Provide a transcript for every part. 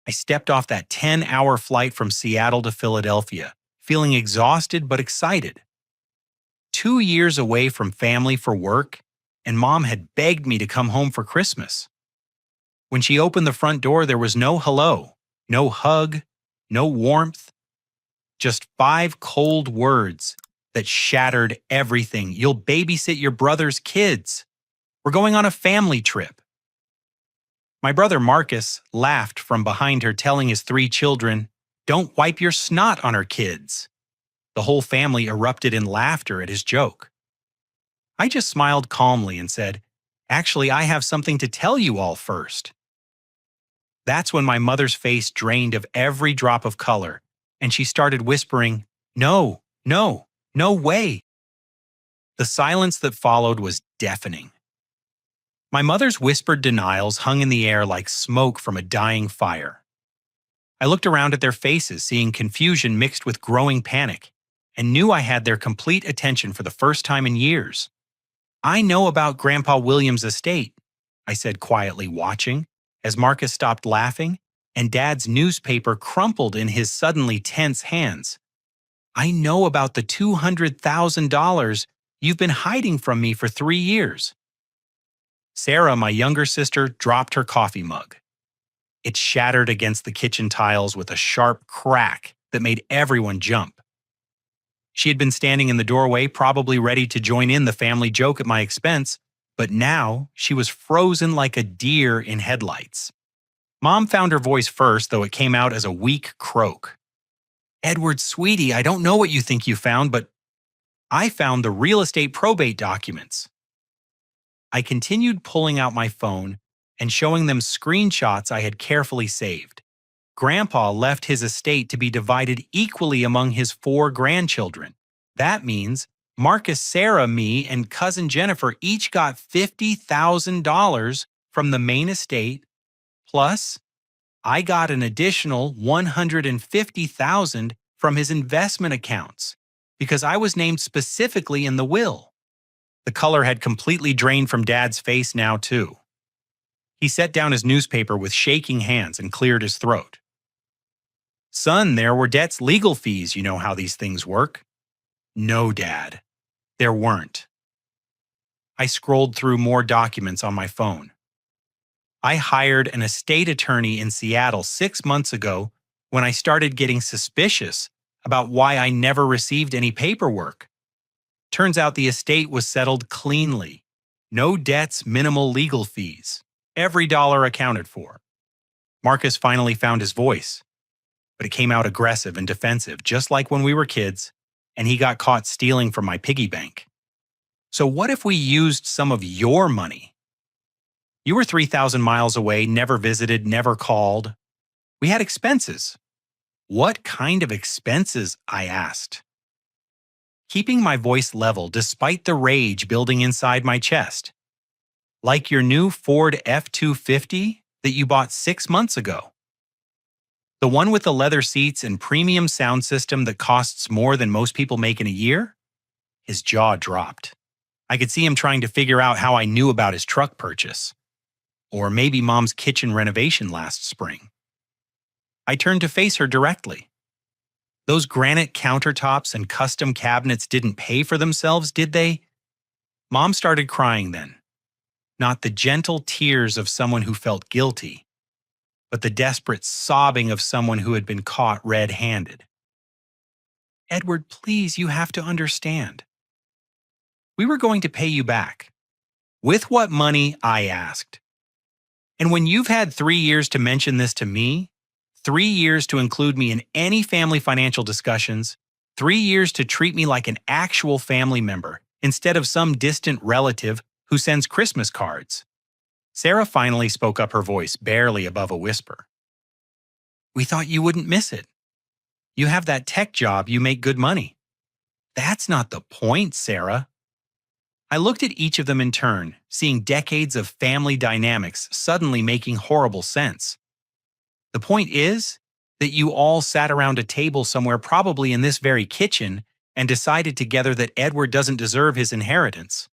I stepped off that 10-hour flight from Seattle to Philadelphia, feeling exhausted but excited. 2 years away from family for work, and Mom had begged me to come home for Christmas. When she opened the front door, there was no hello, no hug, no warmth, just 5 cold words that shattered everything. You'll babysit your brother's kids. We're going on a family trip. My brother Marcus laughed from behind her, telling his 3 children, "Don't wipe your snot on our kids." The whole family erupted in laughter at his joke. I just smiled calmly and said, "Actually, I have something to tell you all first." That's when my mother's face drained of every drop of color, and she started whispering, "No, no, no way." The silence that followed was deafening. My mother's whispered denials hung in the air like smoke from a dying fire. I looked around at their faces, seeing confusion mixed with growing panic, and knew I had their complete attention for the first time in years. "I know about Grandpa William's estate," I said quietly, watching, as Marcus stopped laughing and Dad's newspaper crumpled in his suddenly tense hands. "I know about the $200,000 you've been hiding from me for 3 years. Sarah, my younger sister, dropped her coffee mug. It shattered against the kitchen tiles with a sharp crack that made everyone jump. She had been standing in the doorway, probably ready to join in the family joke at my expense, but now she was frozen like a deer in headlights. Mom found her voice first, though it came out as a weak croak. "Edward, sweetie, I don't know what you think you found, but I found the real estate probate documents." I continued pulling out my phone and showing them screenshots I had carefully saved. Grandpa left his estate to be divided equally among his 4 grandchildren. That means Marcus, Sarah, me, and cousin Jennifer each got $50,000 from the main estate, plus I got an additional $150,000 from his investment accounts because I was named specifically in the will. The color had completely drained from Dad's face now, too. He set down his newspaper with shaking hands and cleared his throat. "Son, there were debts, legal fees. You know how these things work." "No, Dad, there weren't." I scrolled through more documents on my phone. I hired an estate attorney in Seattle 6 months ago when I started getting suspicious about why I never received any paperwork. Turns out the estate was settled cleanly. No debts, minimal legal fees. Every dollar accounted for. Marcus finally found his voice, but it came out aggressive and defensive, just like when we were kids, and he got caught stealing from my piggy bank. "So what if we used some of your money? You were 3,000 miles away, never visited, never called. We had expenses." "What kind of expenses?" I asked, keeping my voice level despite the rage building inside my chest. "Like your new Ford F-250 that you bought 6 months ago. The one with the leather seats and premium sound system that costs more than most people make in a year?" His jaw dropped. I could see him trying to figure out how I knew about his truck purchase. Or maybe Mom's kitchen renovation last spring. I turned to face her directly. "Those granite countertops and custom cabinets didn't pay for themselves, did they?" Mom started crying then. Not the gentle tears of someone who felt guilty, but the desperate sobbing of someone who had been caught red-handed. "Edward, please, you have to understand. We were going to pay you back." "With what money?" I asked. "And when you've had 3 years to mention this to me, 3 years to include me in any family financial discussions, 3 years to treat me like an actual family member instead of some distant relative who sends Christmas cards." Sarah finally spoke up, her voice barely above a whisper. "We thought you wouldn't miss it. You have that tech job, you make good money." "That's not the point, Sarah." I looked at each of them in turn, seeing decades of family dynamics suddenly making horrible sense. "The point is that you all sat around a table somewhere, probably in this very kitchen, and decided together that Edward doesn't deserve his inheritance.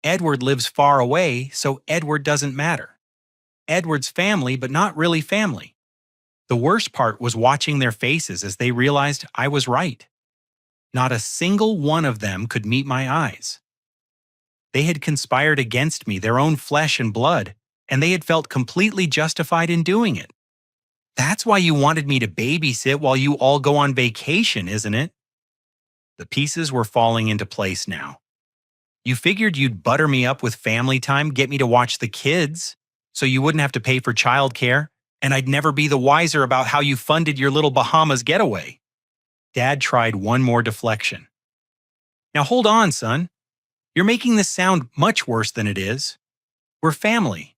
Edward lives far away, so Edward doesn't matter. Edward's family, but not really family. The worst part was watching their faces as they realized I was right. Not a single one of them could meet my eyes. They had conspired against me, their own flesh and blood, and they had felt completely justified in doing it. That's why you wanted me to babysit while you all go on vacation, isn't it? The pieces were falling into place now. You figured you'd butter me up with family time, get me to watch the kids, so you wouldn't have to pay for childcare, and I'd never be the wiser about how you funded your little Bahamas getaway. Dad tried one more deflection. Now hold on, son. You're making this sound much worse than it is. We're family.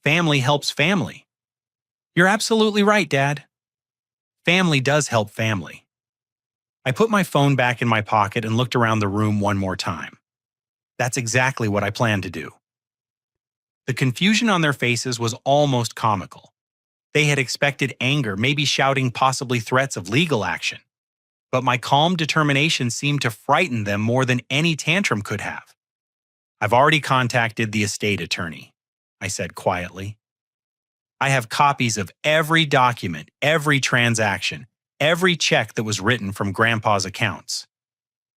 Family helps family. You're absolutely right, Dad. Family does help family. I put my phone back in my pocket and looked around the room one more time. That's exactly what I planned to do. The confusion on their faces was almost comical. They had expected anger, maybe shouting possibly threats of legal action. But my calm determination seemed to frighten them more than any tantrum could have. I've already contacted the estate attorney, I said quietly. I have copies of every document, every transaction, every check that was written from Grandpa's accounts.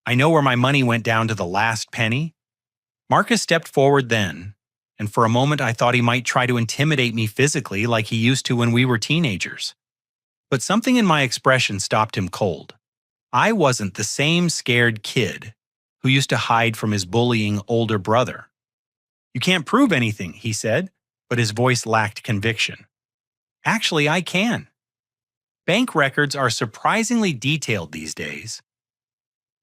I know where my money went down to the last penny. Marcus stepped forward then, and for a moment I thought he might try to intimidate me physically like he used to when we were teenagers. But something in my expression stopped him cold. I wasn't the same scared kid who used to hide from his bullying older brother. You can't prove anything, he said, but his voice lacked conviction. Actually, I can. Bank records are surprisingly detailed these days.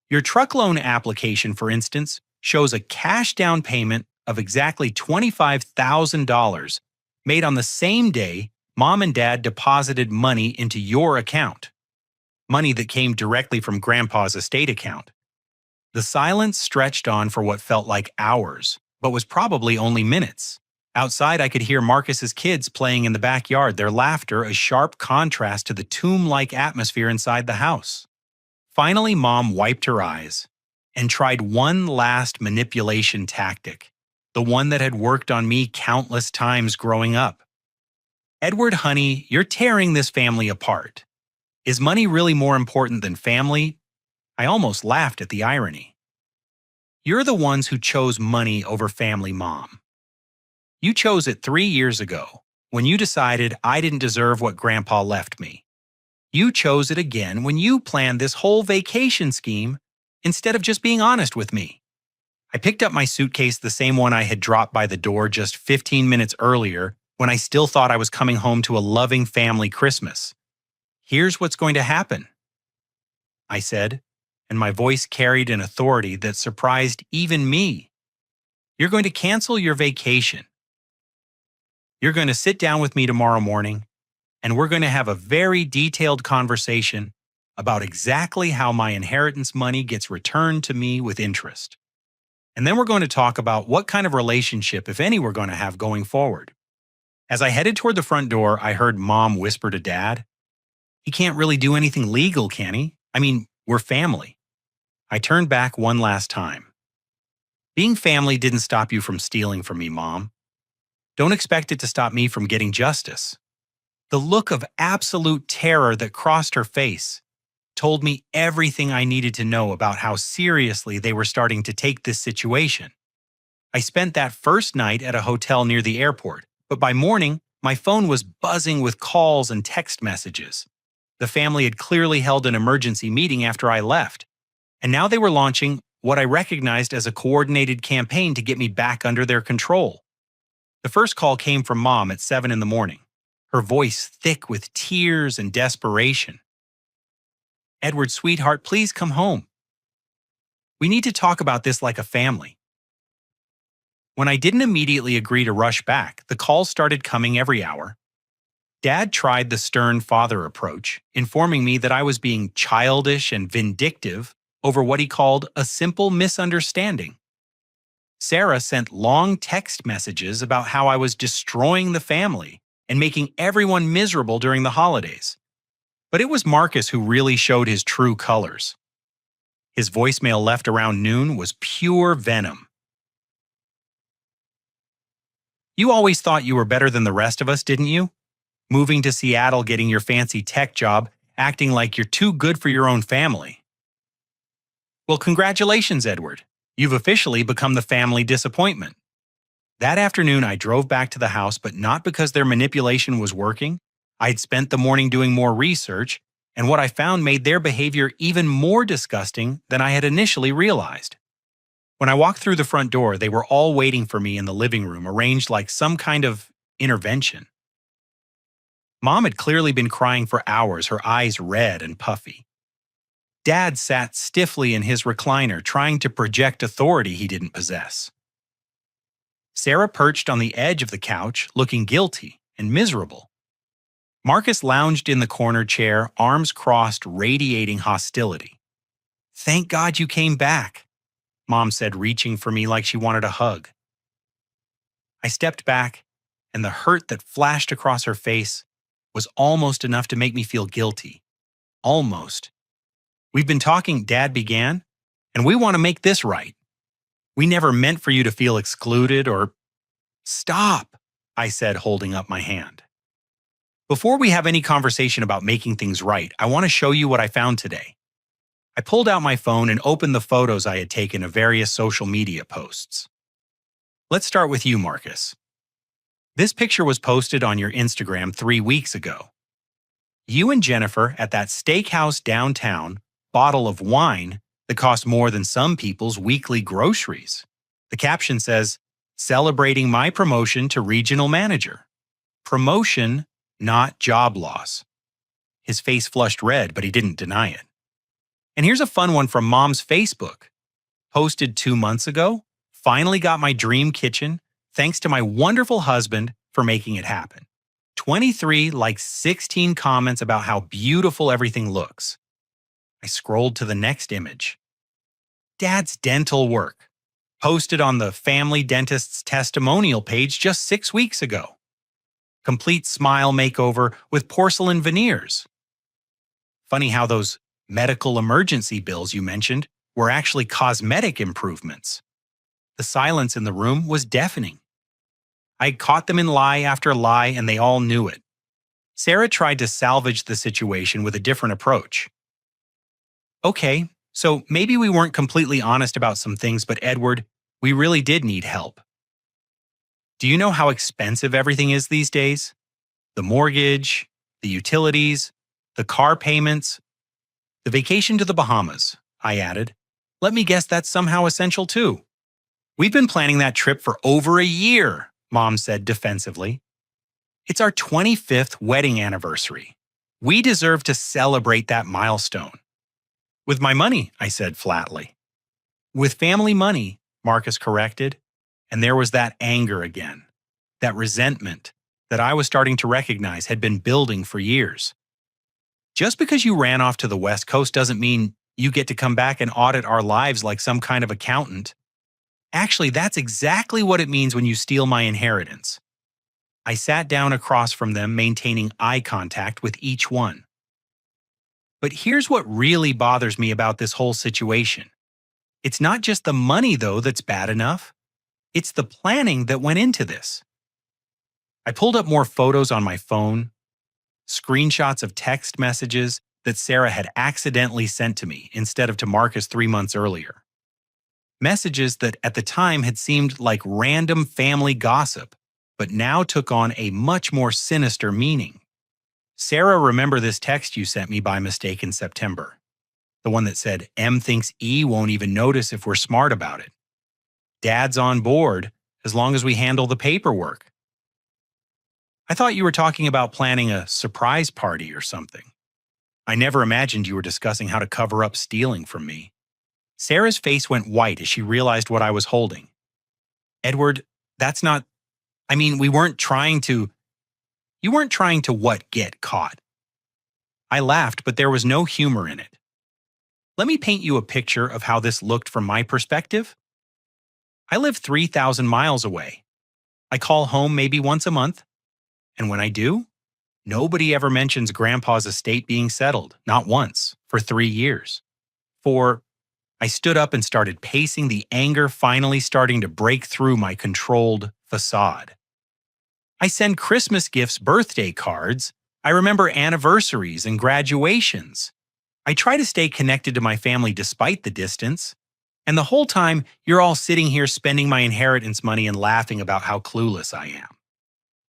Your truck loan application, for instance, shows a cash down payment of exactly $25,000 made on the same day Mom and Dad deposited money into your account. Money that came directly from Grandpa's estate account. The silence stretched on for what felt like hours, but was probably only minutes. Outside, I could hear Marcus's kids playing in the backyard, their laughter a sharp contrast to the tomb-like atmosphere inside the house. Finally, Mom wiped her eyes and tried one last manipulation tactic, the one that had worked on me countless times growing up. Edward, honey, you're tearing this family apart. Is money really more important than family? I almost laughed at the irony. You're the ones who chose money over family, Mom. You chose it 3 years ago, when you decided I didn't deserve what Grandpa left me. You chose it again when you planned this whole vacation scheme instead of just being honest with me. I picked up my suitcase, the same one I had dropped by the door just 15 minutes earlier when I still thought I was coming home to a loving family Christmas. Here's what's going to happen, I said, and my voice carried an authority that surprised even me. You're going to cancel your vacation. You're going to sit down with me tomorrow morning, and we're going to have a very detailed conversation about exactly how my inheritance money gets returned to me with interest. And then we're going to talk about what kind of relationship, if any, we're going to have going forward. As I headed toward the front door, I heard Mom whisper to Dad, "He can't really do anything legal, can he? I mean, we're family." I turned back one last time. Being family didn't stop you from stealing from me, Mom. Don't expect it to stop me from getting justice. The look of absolute terror that crossed her face told me everything I needed to know about how seriously they were starting to take this situation. I spent that first night at a hotel near the airport, but by morning, my phone was buzzing with calls and text messages. The family had clearly held an emergency meeting after I left, and now they were launching what I recognized as a coordinated campaign to get me back under their control. The first call came from Mom at 7 in the morning, her voice thick with tears and desperation. "Edward, sweetheart, please come home. We need to talk about this like a family." When I didn't immediately agree to rush back, the calls started coming every hour. Dad tried the stern father approach, informing me that I was being childish and vindictive over what he called a simple misunderstanding. Sarah sent long text messages about how I was destroying the family and making everyone miserable during the holidays. But it was Marcus who really showed his true colors. His voicemail left around noon was pure venom. "You always thought you were better than the rest of us, didn't you? Moving to Seattle, getting your fancy tech job, acting like you're too good for your own family. Well, congratulations, Edward. You've officially become the family disappointment. That afternoon, I drove back to the house, but not because their manipulation was working. I'd spent the morning doing more research, and what I found made their behavior even more disgusting than I had initially realized. When I walked through the front door, they were all waiting for me in the living room, arranged like some kind of intervention. Mom had clearly been crying for hours, her eyes red and puffy. Dad sat stiffly in his recliner, trying to project authority he didn't possess. Sarah perched on the edge of the couch, looking guilty and miserable. Marcus lounged in the corner chair, arms crossed, radiating hostility. "Thank God you came back," Mom said, reaching for me like she wanted a hug. I stepped back, and the hurt that flashed across her face was almost enough to make me feel guilty. Almost. "We've been talking," Dad began, "and we want to make this right. We never meant for you to feel excluded or—" "Stop," I said, holding up my hand. "Before we have any conversation about making things right, I want to show you what I found today." I pulled out my phone and opened the photos I had taken of various social media posts. Let's start with you, Marcus. This picture was posted on your Instagram 3 weeks ago. You and Jennifer at that steakhouse downtown, bottle of wine that cost more than some people's weekly groceries. The caption says, "Celebrating my promotion to regional manager." Promotion, not job loss. His face flushed red, but he didn't deny it. And here's a fun one from Mom's Facebook. Posted 2 months ago, "Finally got my dream kitchen, thanks to my wonderful husband for making it happen." 23 like 16 comments about how beautiful everything looks. I scrolled to the next image. Dad's dental work. Posted on the family dentist's testimonial page just 6 weeks ago. Complete smile makeover with porcelain veneers. Funny how those medical emergency bills you mentioned were actually cosmetic improvements. The silence in the room was deafening. I caught them in lie after lie, and they all knew it. Sarah tried to salvage the situation with a different approach. "Okay, so maybe we weren't completely honest about some things, but Edward, we really did need help. Do you know how expensive everything is these days? The mortgage, the utilities, the car payments, the vacation to the Bahamas," I added. "Let me guess that's somehow essential too." "We've been planning that trip for over a year," Mom said defensively. "It's our 25th wedding anniversary. We deserve to celebrate that milestone." "With my money," I said flatly. "With family money," Marcus corrected, and there was that anger again, that resentment that I was starting to recognize had been building for years. Just because you ran off to the West Coast doesn't mean you get to come back and audit our lives like some kind of accountant. Actually, that's exactly what it means when you steal my inheritance. I sat down across from them, maintaining eye contact with each one. But here's what really bothers me about this whole situation. It's not just the money, though, that's bad enough. It's the planning that went into this. I pulled up more photos on my phone, screenshots of text messages that Sarah had accidentally sent to me instead of to Marcus 3 months earlier. Messages that at the time had seemed like random family gossip, but now took on a much more sinister meaning. "Sarah, remember this text you sent me by mistake in September? The one that said, 'M thinks E won't even notice if we're smart about it. Dad's on board as long as we handle the paperwork.' I thought you were talking about planning a surprise party or something. I never imagined you were discussing how to cover up stealing from me." Sarah's face went white as she realized what I was holding. "Edward, that's not— we weren't trying to—" "You weren't trying to what, get caught?" I laughed, but there was no humor in it. "Let me paint you a picture of how this looked from my perspective. I live 3,000 miles away. I call home maybe once a month. And when I do, nobody ever mentions Grandpa's estate being settled, not once, for 3 years. I stood up and started pacing, the anger finally starting to break through my controlled facade. I send Christmas gifts, birthday cards. I remember anniversaries and graduations. I try to stay connected to my family despite the distance. And the whole time, you're all sitting here spending my inheritance money and laughing about how clueless I am.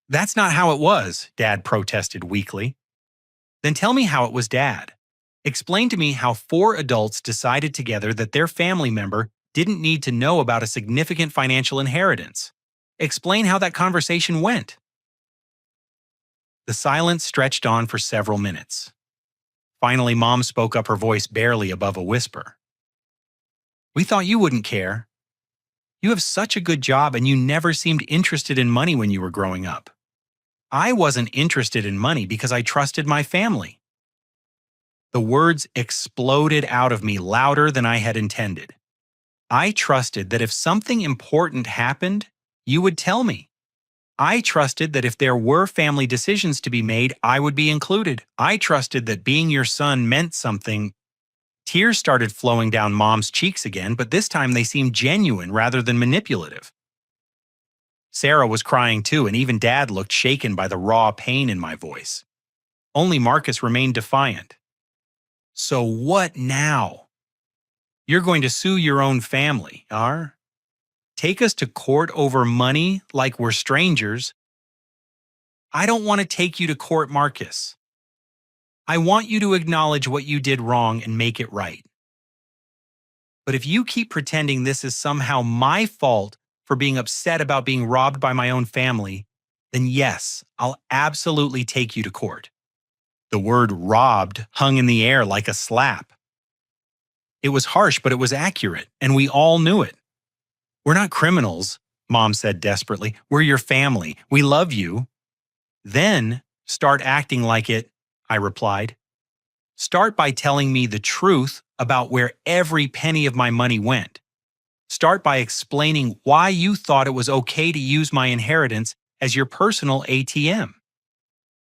That's not how it was, Dad protested weakly. Then tell me how it was, Dad. Explain to me how four adults decided together that their family member didn't need to know about a significant financial inheritance. Explain how that conversation went. The silence stretched on for several minutes. Finally, Mom spoke up, her voice barely above a whisper. We thought you wouldn't care. You have such a good job and you never seemed interested in money when you were growing up. I wasn't interested in money because I trusted my family. The words exploded out of me louder than I had intended. I trusted that if something important happened, you would tell me. I trusted that if there were family decisions to be made, I would be included. I trusted that being your son meant something. Tears started flowing down Mom's cheeks again, but this time they seemed genuine rather than manipulative. Sarah was crying too, and even Dad looked shaken by the raw pain in my voice. Only Marcus remained defiant. So what now? You're going to sue your own family, are? Take us to court over money like we're strangers? I don't want to take you to court, Marcus. I want you to acknowledge what you did wrong and make it right. But if you keep pretending this is somehow my fault for being upset about being robbed by my own family, then yes, I'll absolutely take you to court. The word robbed hung in the air like a slap. It was harsh, but it was accurate, and we all knew it. We're not criminals, Mom said desperately. We're your family. We love you. Then start acting like it, I replied. Start by telling me the truth about where every penny of my money went. Start by explaining why you thought it was okay to use my inheritance as your personal ATM.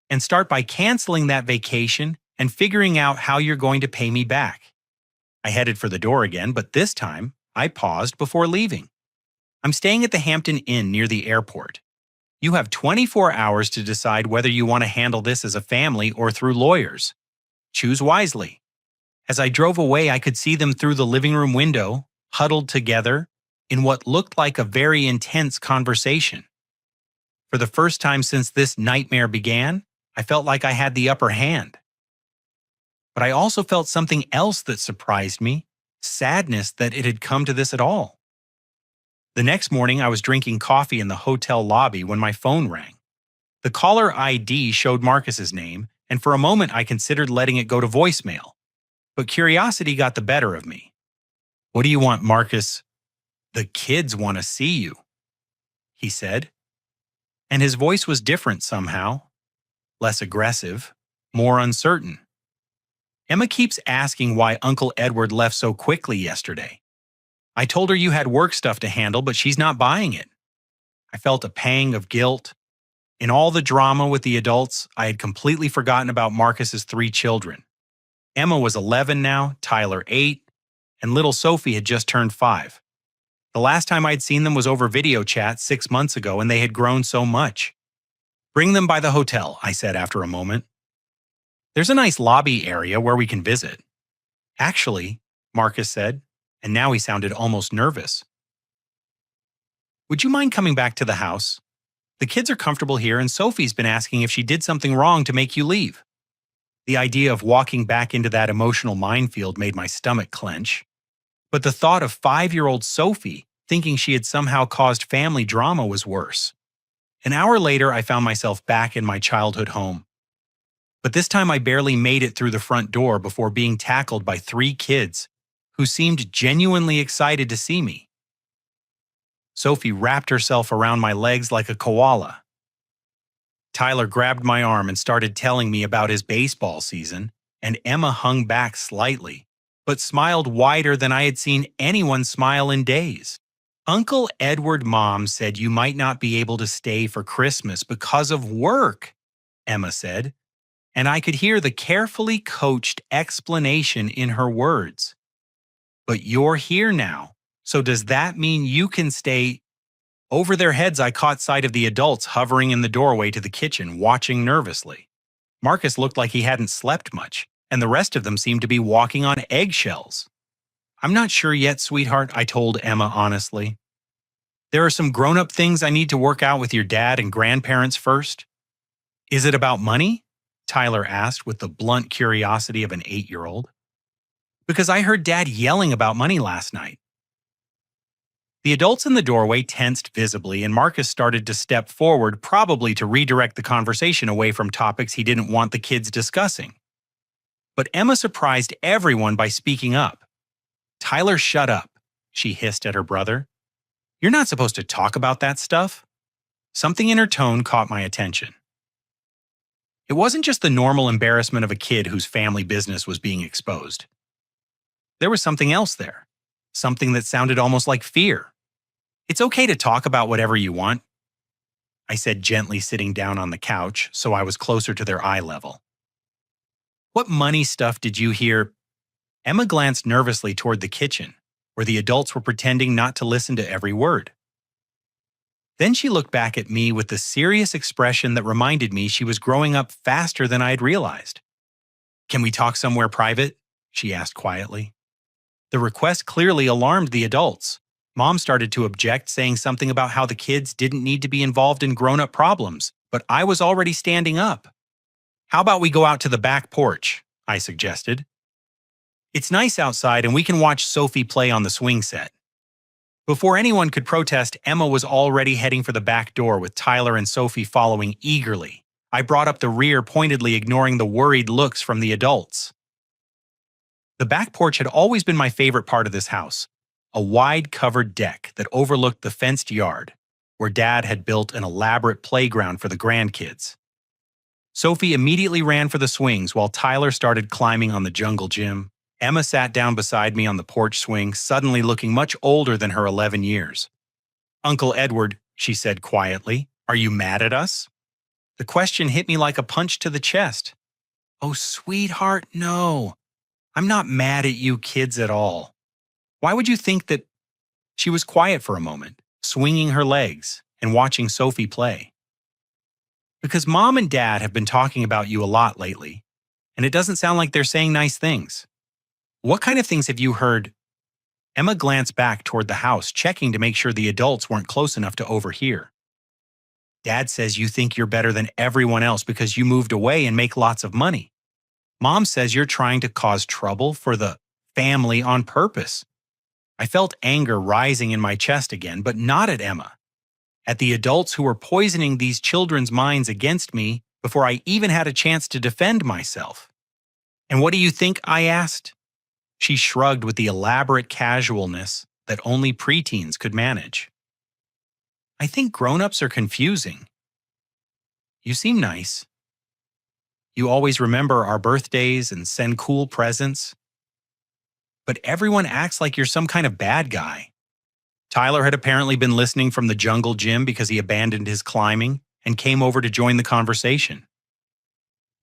And start by canceling that vacation and figuring out how you're going to pay me back. I headed for the door again, but this time I paused before leaving. I'm staying at the Hampton Inn near the airport. You have 24 hours to decide whether you want to handle this as a family or through lawyers. Choose wisely. As I drove away, I could see them through the living room window, huddled together, in what looked like a very intense conversation. For the first time since this nightmare began, I felt like I had the upper hand. But I also felt something else that surprised me, sadness that it had come to this at all. The next morning, I was drinking coffee in the hotel lobby when my phone rang. The caller ID showed Marcus's name, and for a moment I considered letting it go to voicemail. But curiosity got the better of me. What do you want, Marcus? The kids want to see you, he said. And his voice was different somehow. Less aggressive, more uncertain. Emma keeps asking why Uncle Edward left so quickly yesterday. I told her you had work stuff to handle, but she's not buying it. I felt a pang of guilt. In all the drama with the adults, I had completely forgotten about Marcus's 3 children. Emma was 11 now, Tyler 8, and little Sophie had just turned 5. The last time I'd seen them was over video chat 6 months ago, and they had grown so much. Bring them by the hotel, I said after a moment. There's a nice lobby area where we can visit. Actually, Marcus said, and now he sounded almost nervous. Would you mind coming back to the house? The kids are comfortable here, and Sophie's been asking if she did something wrong to make you leave. The idea of walking back into that emotional minefield made my stomach clench. But the thought of 5-year-old Sophie thinking she had somehow caused family drama was worse. An hour later, I found myself back in my childhood home. But this time I barely made it through the front door before being tackled by 3 kids who seemed genuinely excited to see me. Sophie wrapped herself around my legs like a koala. Tyler grabbed my arm and started telling me about his baseball season, and Emma hung back slightly, but smiled wider than I had seen anyone smile in days. Uncle Edward, Mom said you might not be able to stay for Christmas because of work, Emma said, and I could hear the carefully coached explanation in her words. But you're here now, so does that mean you can stay? Over their heads, I caught sight of the adults hovering in the doorway to the kitchen, watching nervously. Marcus looked like he hadn't slept much, and the rest of them seemed to be walking on eggshells. I'm not sure yet, sweetheart, I told Emma honestly. There are some grown-up things I need to work out with your dad and grandparents first. Is it about money? Tyler asked with the blunt curiosity of an 8-year-old. Because I heard Dad yelling about money last night. The adults in the doorway tensed visibly, and Marcus started to step forward, probably to redirect the conversation away from topics he didn't want the kids discussing. But Emma surprised everyone by speaking up. Tyler, shut up, she hissed at her brother. You're not supposed to talk about that stuff. Something in her tone caught my attention. It wasn't just the normal embarrassment of a kid whose family business was being exposed. There was something else there. Something that sounded almost like fear. It's okay to talk about whatever you want, I said, gently sitting down on the couch so I was closer to their eye level. What money stuff did you hear? Emma glanced nervously toward the kitchen, where the adults were pretending not to listen to every word. Then she looked back at me with the serious expression that reminded me she was growing up faster than I had realized. Can we talk somewhere private? She asked quietly. The request clearly alarmed the adults. Mom started to object, saying something about how the kids didn't need to be involved in grown-up problems, but I was already standing up. How about we go out to the back porch? I suggested. It's nice outside and we can watch Sophie play on the swing set. Before anyone could protest, Emma was already heading for the back door with Tyler and Sophie following eagerly. I brought up the rear, pointedly ignoring the worried looks from the adults. The back porch had always been my favorite part of this house, a wide covered deck that overlooked the fenced yard, where Dad had built an elaborate playground for the grandkids. Sophie immediately ran for the swings while Tyler started climbing on the jungle gym. Emma sat down beside me on the porch swing, suddenly looking much older than her 11 years. Uncle Edward, she said quietly, are you mad at us? The question hit me like a punch to the chest. Oh, sweetheart, no. I'm not mad at you kids at all. Why would you think that? She was quiet for a moment, swinging her legs and watching Sophie play. Because Mom and Dad have been talking about you a lot lately, and it doesn't sound like they're saying nice things. What kind of things have you heard? Emma glanced back toward the house, checking to make sure the adults weren't close enough to overhear. Dad says you think you're better than everyone else because you moved away and make lots of money. Mom says you're trying to cause trouble for the family on purpose. I felt anger rising in my chest again, but not at Emma. At the adults who were poisoning these children's minds against me before I even had a chance to defend myself. And what do you think? I asked. She shrugged with the elaborate casualness that only preteens could manage. I think grown-ups are confusing. You seem nice. You always remember our birthdays and send cool presents. But everyone acts like you're some kind of bad guy. Tyler had apparently been listening from the jungle gym because he abandoned his climbing and came over to join the conversation.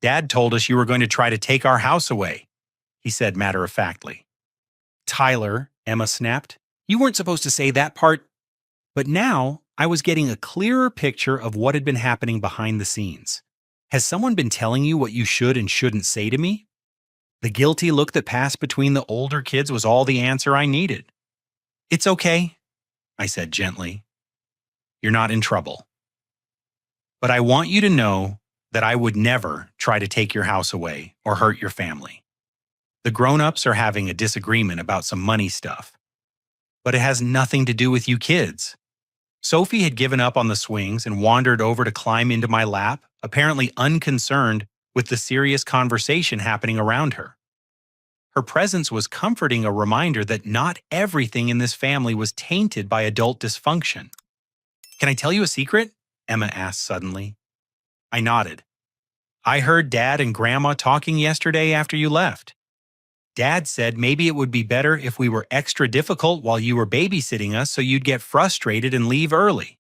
Dad told us you were going to try to take our house away, he said matter-of-factly. Tyler, Emma snapped, you weren't supposed to say that part. But now I was getting a clearer picture of what had been happening behind the scenes. Has someone been telling you what you should and shouldn't say to me? The guilty look that passed between the older kids was all the answer I needed. It's okay, I said gently. You're not in trouble. But I want you to know that I would never try to take your house away or hurt your family. The grown-ups are having a disagreement about some money stuff. But it has nothing to do with you kids. Sophie had given up on the swings and wandered over to climb into my lap, apparently unconcerned with the serious conversation happening around her. Her presence was comforting, a reminder that not everything in this family was tainted by adult dysfunction. Can I tell you a secret? Emma asked suddenly. I nodded. I heard Dad and Grandma talking yesterday after you left. Dad said maybe it would be better if we were extra difficult while you were babysitting us so you'd get frustrated and leave early.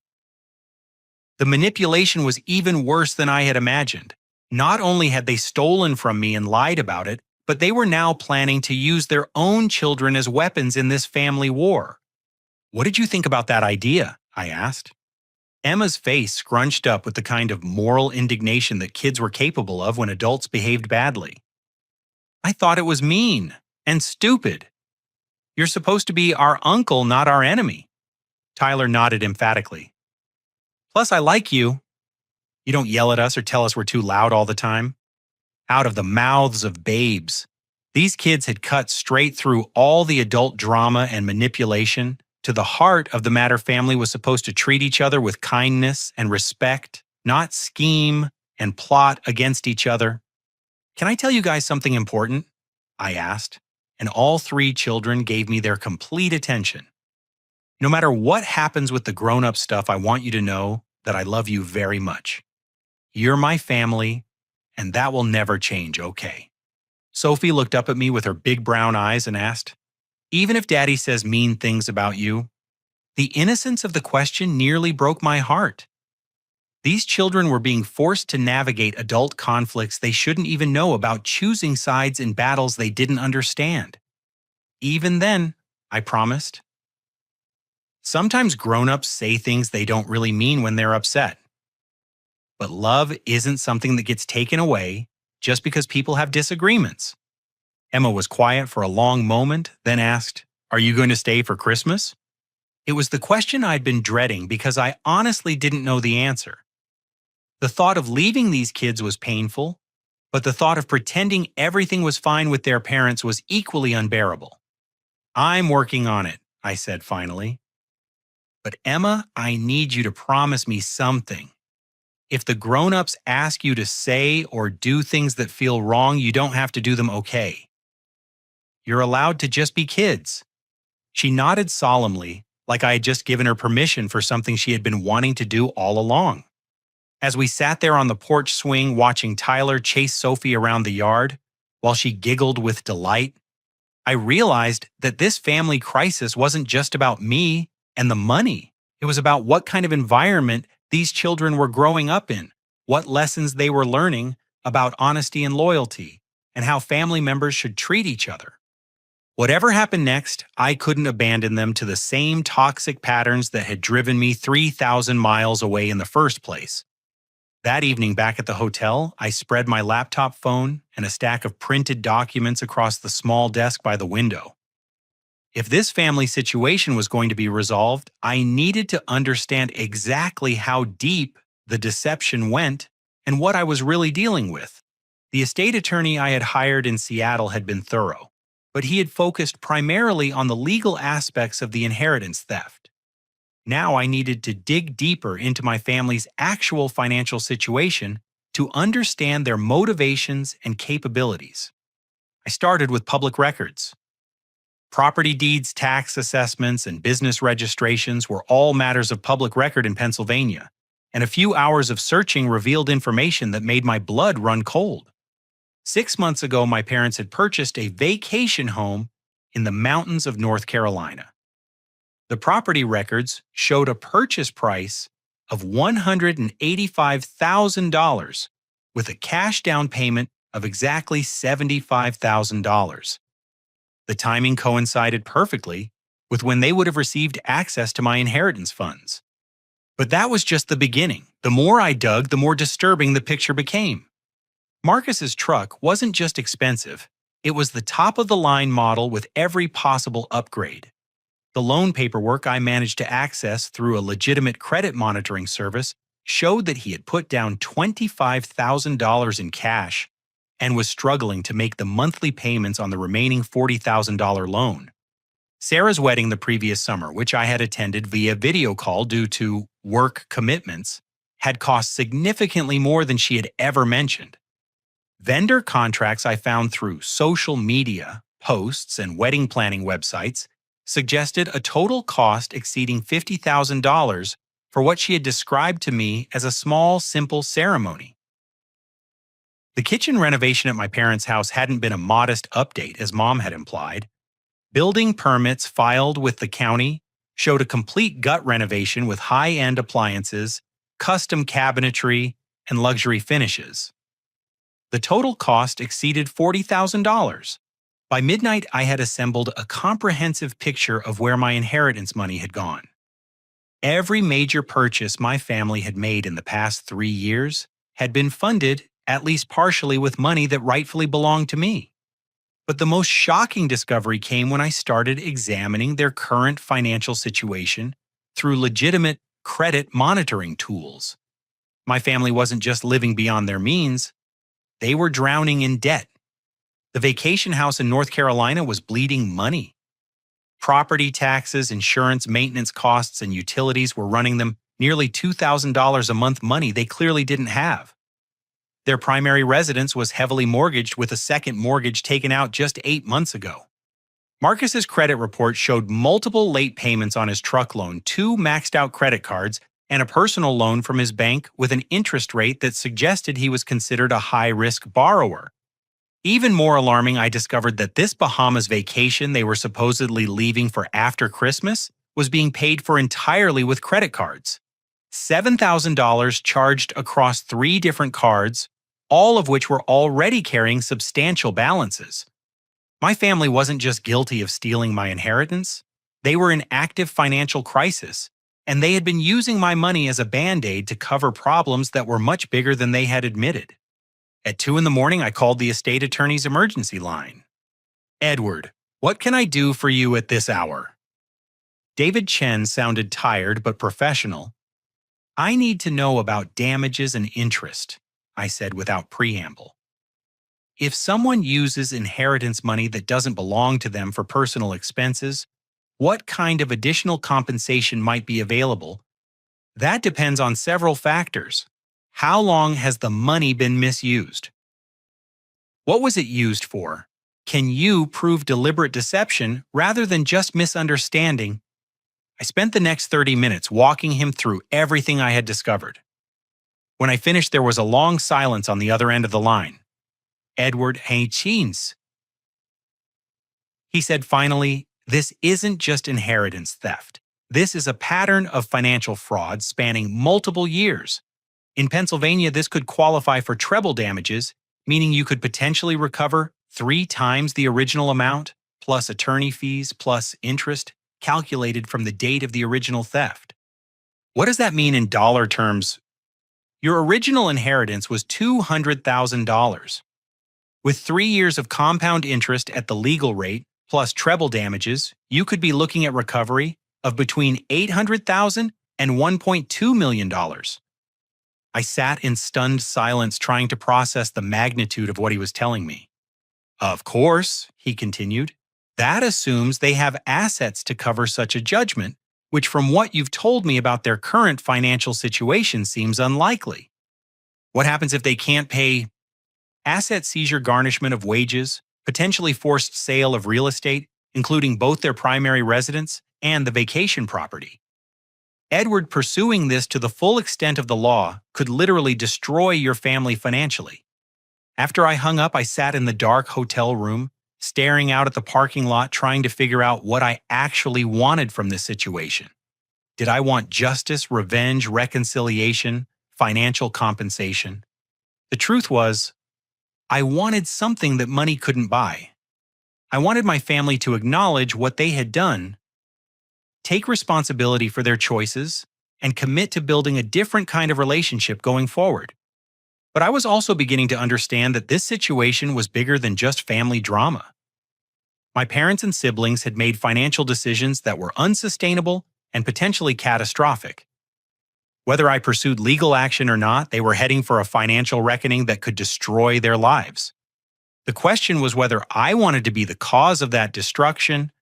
The manipulation was even worse than I had imagined. Not only had they stolen from me and lied about it, but they were now planning to use their own children as weapons in this family war. What did you think about that idea? I asked. Emma's face scrunched up with the kind of moral indignation that kids were capable of when adults behaved badly. I thought it was mean and stupid. You're supposed to be our uncle, not our enemy. Tyler nodded emphatically. Plus, I like you. You don't yell at us or tell us we're too loud all the time. Out of the mouths of babes. These kids had cut straight through all the adult drama and manipulation to the heart of the matter. Family was supposed to treat each other with kindness and respect, not scheme and plot against each other. Can I tell you guys something important? I asked, and all three children gave me their complete attention. No matter what happens with the grown-up stuff, I want you to know that I love you very much. You're my family, and that will never change, okay? Sophie looked up at me with her big brown eyes and asked, even if Daddy says mean things about you, the innocence of the question nearly broke my heart. These children were being forced to navigate adult conflicts they shouldn't even know about, choosing sides in battles they didn't understand. Even then, I promised. Sometimes grown-ups say things they don't really mean when they're upset. But love isn't something that gets taken away just because people have disagreements. Emma was quiet for a long moment, then asked, "Are you going to stay for Christmas?" It was the question I'd been dreading because I honestly didn't know the answer. The thought of leaving these kids was painful, but the thought of pretending everything was fine with their parents was equally unbearable. "I'm working on it," I said finally. "But Emma, I need you to promise me something. If the grown-ups ask you to say or do things that feel wrong, you don't have to do them, okay? You're allowed to just be kids." She nodded solemnly, like I had just given her permission for something she had been wanting to do all along. As we sat there on the porch swing watching Tyler chase Sophie around the yard, while she giggled with delight, I realized that this family crisis wasn't just about me and the money. It was about what kind of environment these children were growing up in, what lessons they were learning about honesty and loyalty, and how family members should treat each other. Whatever happened next, I couldn't abandon them to the same toxic patterns that had driven me 3,000 miles away in the first place. That evening back at the hotel, I spread my laptop phone and a stack of printed documents across the small desk by the window. If this family situation was going to be resolved, I needed to understand exactly how deep the deception went and what I was really dealing with. The estate attorney I had hired in Seattle had been thorough, but he had focused primarily on the legal aspects of the inheritance theft. Now I needed to dig deeper into my family's actual financial situation to understand their motivations and capabilities. I started with public records. Property deeds, tax assessments, and business registrations were all matters of public record in Pennsylvania, and a few hours of searching revealed information that made my blood run cold. 6 months ago, my parents had purchased a vacation home in the mountains of North Carolina. The property records showed a purchase price of $185,000 with a cash down payment of exactly $75,000. The timing coincided perfectly with when they would have received access to my inheritance funds. But that was just the beginning. The more I dug, the more disturbing the picture became. Marcus's truck wasn't just expensive, it was the top-of-the-line model with every possible upgrade. The loan paperwork I managed to access through a legitimate credit monitoring service showed that he had put down $25,000 in cash and was struggling to make the monthly payments on the remaining $40,000 loan. Sarah's wedding the previous summer, which I had attended via video call due to work commitments, had cost significantly more than she had ever mentioned. Vendor contracts I found through social media, posts, and wedding planning websites suggested a total cost exceeding $50,000 for what she had described to me as a small, simple ceremony. The kitchen renovation at my parents' house hadn't been a modest update, as Mom had implied. Building permits filed with the county showed a complete gut renovation with high-end appliances, custom cabinetry, and luxury finishes. The total cost exceeded $40,000. By midnight, I had assembled a comprehensive picture of where my inheritance money had gone. Every major purchase my family had made in the past 3 years had been funded, at least partially, with money that rightfully belonged to me. But the most shocking discovery came when I started examining their current financial situation through legitimate credit monitoring tools. My family wasn't just living beyond their means, they were drowning in debt. The vacation house in North Carolina was bleeding money. Property taxes, insurance, maintenance costs, and utilities were running them nearly $2,000 a month, money they clearly didn't have. Their primary residence was heavily mortgaged with a second mortgage taken out just 8 months ago. Marcus's credit report showed multiple late payments on his truck loan, 2 maxed out credit cards, and a personal loan from his bank with an interest rate that suggested he was considered a high-risk borrower. Even more alarming, I discovered that this Bahamas vacation they were supposedly leaving for after Christmas was being paid for entirely with credit cards. $7,000 charged across 3 different cards, all of which were already carrying substantial balances. My family wasn't just guilty of stealing my inheritance, they were in active financial crisis, and they had been using my money as a band-aid to cover problems that were much bigger than they had admitted. At 2 in the morning, I called the estate attorney's emergency line. "Edward, what can I do for you at this hour?" David Chen sounded tired but professional. "I need to know about damages and interest," I said without preamble. If someone uses inheritance money that doesn't belong to them for personal expenses, what kind of additional compensation might be available? That depends on several factors. How long has the money been misused? What was it used for? Can you prove deliberate deception rather than just misunderstanding? I spent the next 30 minutes walking him through everything I had discovered. When I finished, there was a long silence on the other end of the line. "Edward Haychins," he said finally, "this isn't just inheritance theft. This is a pattern of financial fraud spanning multiple years. In Pennsylvania, this could qualify for treble damages, meaning you could potentially recover 3 times the original amount, plus attorney fees, plus interest, calculated from the date of the original theft." "What does that mean in dollar terms?" "Your original inheritance was $200,000. With 3 years of compound interest at the legal rate, plus treble damages, you could be looking at recovery of between $800,000 and $1.2 million. I sat in stunned silence, trying to process the magnitude of what he was telling me. "Of course," he continued, "that assumes they have assets to cover such a judgment, which from what you've told me about their current financial situation seems unlikely. What happens if they can't pay? Asset seizure, garnishment of wages, potentially forced sale of real estate, including both their primary residence and the vacation property. Edward, pursuing this to the full extent of the law could literally destroy your family financially." After I hung up, I sat in the dark hotel room, staring out at the parking lot, trying to figure out what I actually wanted from this situation. Did I want justice, revenge, reconciliation, financial compensation? The truth was, I wanted something that money couldn't buy. I wanted my family to acknowledge what they had done, take responsibility for their choices, and commit to building a different kind of relationship going forward. But I was also beginning to understand that this situation was bigger than just family drama. My parents and siblings had made financial decisions that were unsustainable and potentially catastrophic. Whether I pursued legal action or not, they were heading for a financial reckoning that could destroy their lives. The question was whether I wanted to be the cause of that destruction,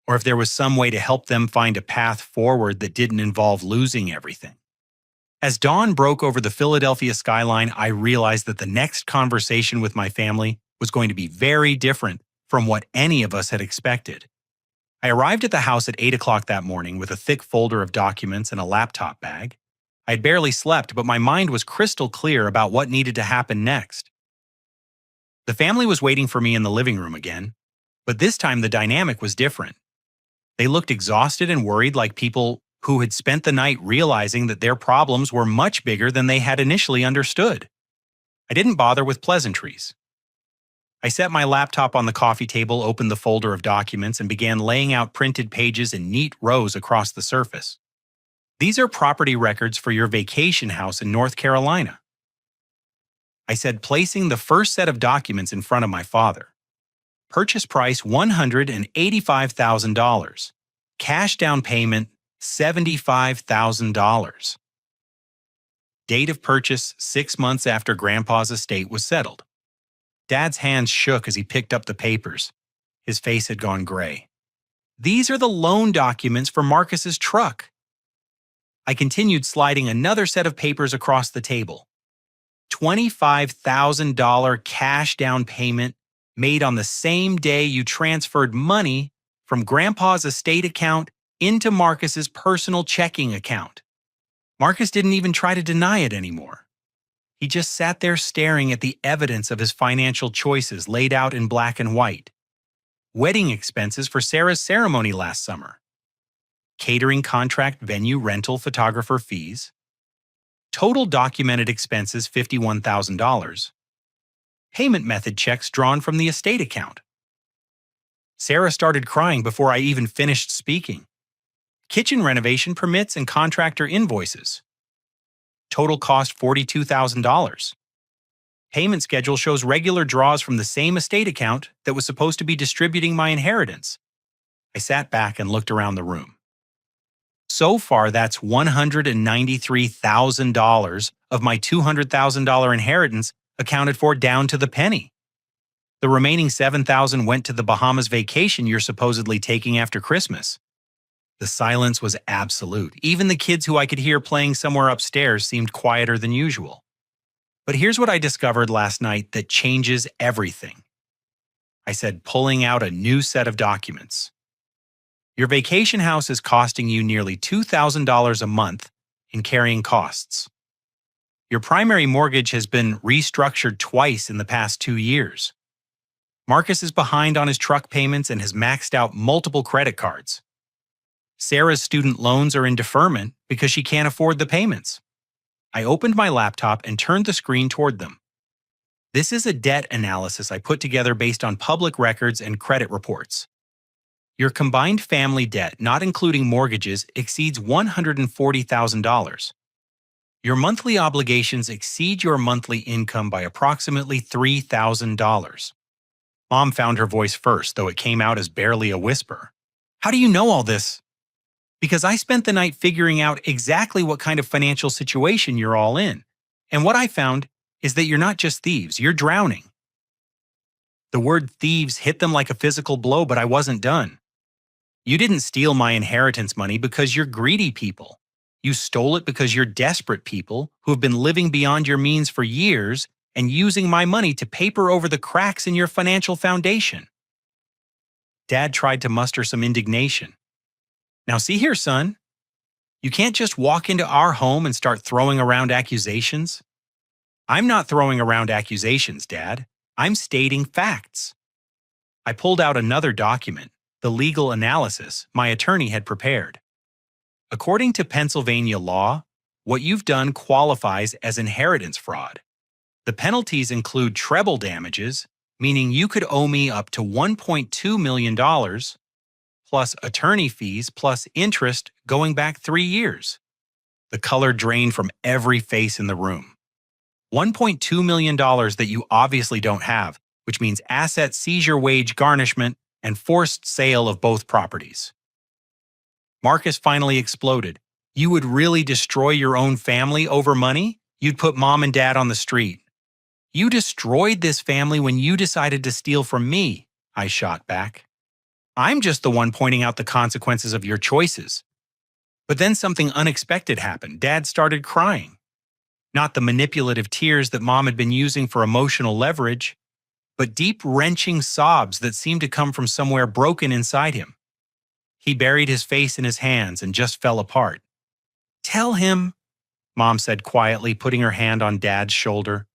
or if there was some way to help them find a path forward that didn't involve losing everything. As dawn broke over the Philadelphia skyline, I realized that the next conversation with my family was going to be very different from what any of us had expected. I arrived at the house at 8 o'clock that morning with a thick folder of documents and a laptop bag. I had barely slept, but my mind was crystal clear about what needed to happen next. The family was waiting for me in the living room again, but this time the dynamic was different. They looked exhausted and worried, like people who had spent the night realizing that their problems were much bigger than they had initially understood. I didn't bother with pleasantries. I set my laptop on the coffee table, opened the folder of documents, and began laying out printed pages in neat rows across the surface. These are property records for your vacation house in North Carolina. I said, placing the first set of documents in front of my father. Purchase price $185,000. Cash down payment $75,000. Date of purchase 6 months after Grandpa's estate was settled. Dad's hands shook as he picked up the papers. His face had gone gray. These are the loan documents for Marcus's truck. I continued sliding another set of papers across the table. $25,000 cash down payment made on the same day you transferred money from Grandpa's estate account into Marcus's personal checking account. Marcus didn't even try to deny it anymore. He just sat there staring at the evidence of his financial choices laid out in black and white. Wedding expenses for Sarah's ceremony last summer. Catering contract, venue, rental, photographer fees. Total documented expenses $51,000. Payment method checks drawn from the estate account. Sarah started crying before I even finished speaking. Kitchen renovation permits and contractor invoices. Total cost $42,000. Payment schedule shows regular draws from the same estate account that was supposed to be distributing my inheritance. I sat back and looked around the room. So far, that's $193,000 of my $200,000 inheritance accounted for down to the penny. The remaining $7,000 went to the Bahamas vacation you're supposedly taking after Christmas. The silence was absolute. Even the kids who I could hear playing somewhere upstairs seemed quieter than usual. But here's what I discovered last night that changes everything. I said, pulling out a new set of documents. Your vacation house is costing you nearly $2,000 a month in carrying costs. Your primary mortgage has been restructured twice in the past 2 years. Marcus is behind on his truck payments and has maxed out multiple credit cards. Sarah's student loans are in deferment because she can't afford the payments. I opened my laptop and turned the screen toward them. This is a debt analysis I put together based on public records and credit reports. Your combined family debt, not including mortgages, exceeds $140,000. Your monthly obligations exceed your monthly income by approximately $3,000. Mom found her voice first, though it came out as barely a whisper. How do you know all this? Because I spent the night figuring out exactly what kind of financial situation you're all in. And what I found is that you're not just thieves, you're drowning. The word thieves hit them like a physical blow, but I wasn't done. You didn't steal my inheritance money because you're greedy people. You stole it because you're desperate people who have been living beyond your means for years and using my money to paper over the cracks in your financial foundation. Dad tried to muster some indignation. Now see here, son. You can't just walk into our home and start throwing around accusations. I'm not throwing around accusations, Dad. I'm stating facts. I pulled out another document, the legal analysis my attorney had prepared. According to Pennsylvania law, what you've done qualifies as inheritance fraud. The penalties include treble damages, meaning you could owe me up to $1.2 million, plus attorney fees plus interest going back 3 years. The color drained from every face in the room. $1.2 million that you obviously don't have, which means asset seizure, wage garnishment, and forced sale of both properties. Marcus finally exploded. You would really destroy your own family over money? You'd put Mom and Dad on the street. You destroyed this family when you decided to steal from me, I shot back. I'm just the one pointing out the consequences of your choices. But then something unexpected happened. Dad started crying. Not the manipulative tears that Mom had been using for emotional leverage, but deep, wrenching sobs that seemed to come from somewhere broken inside him. He buried his face in his hands and just fell apart. Tell him, Mom said quietly, putting her hand on Dad's shoulder.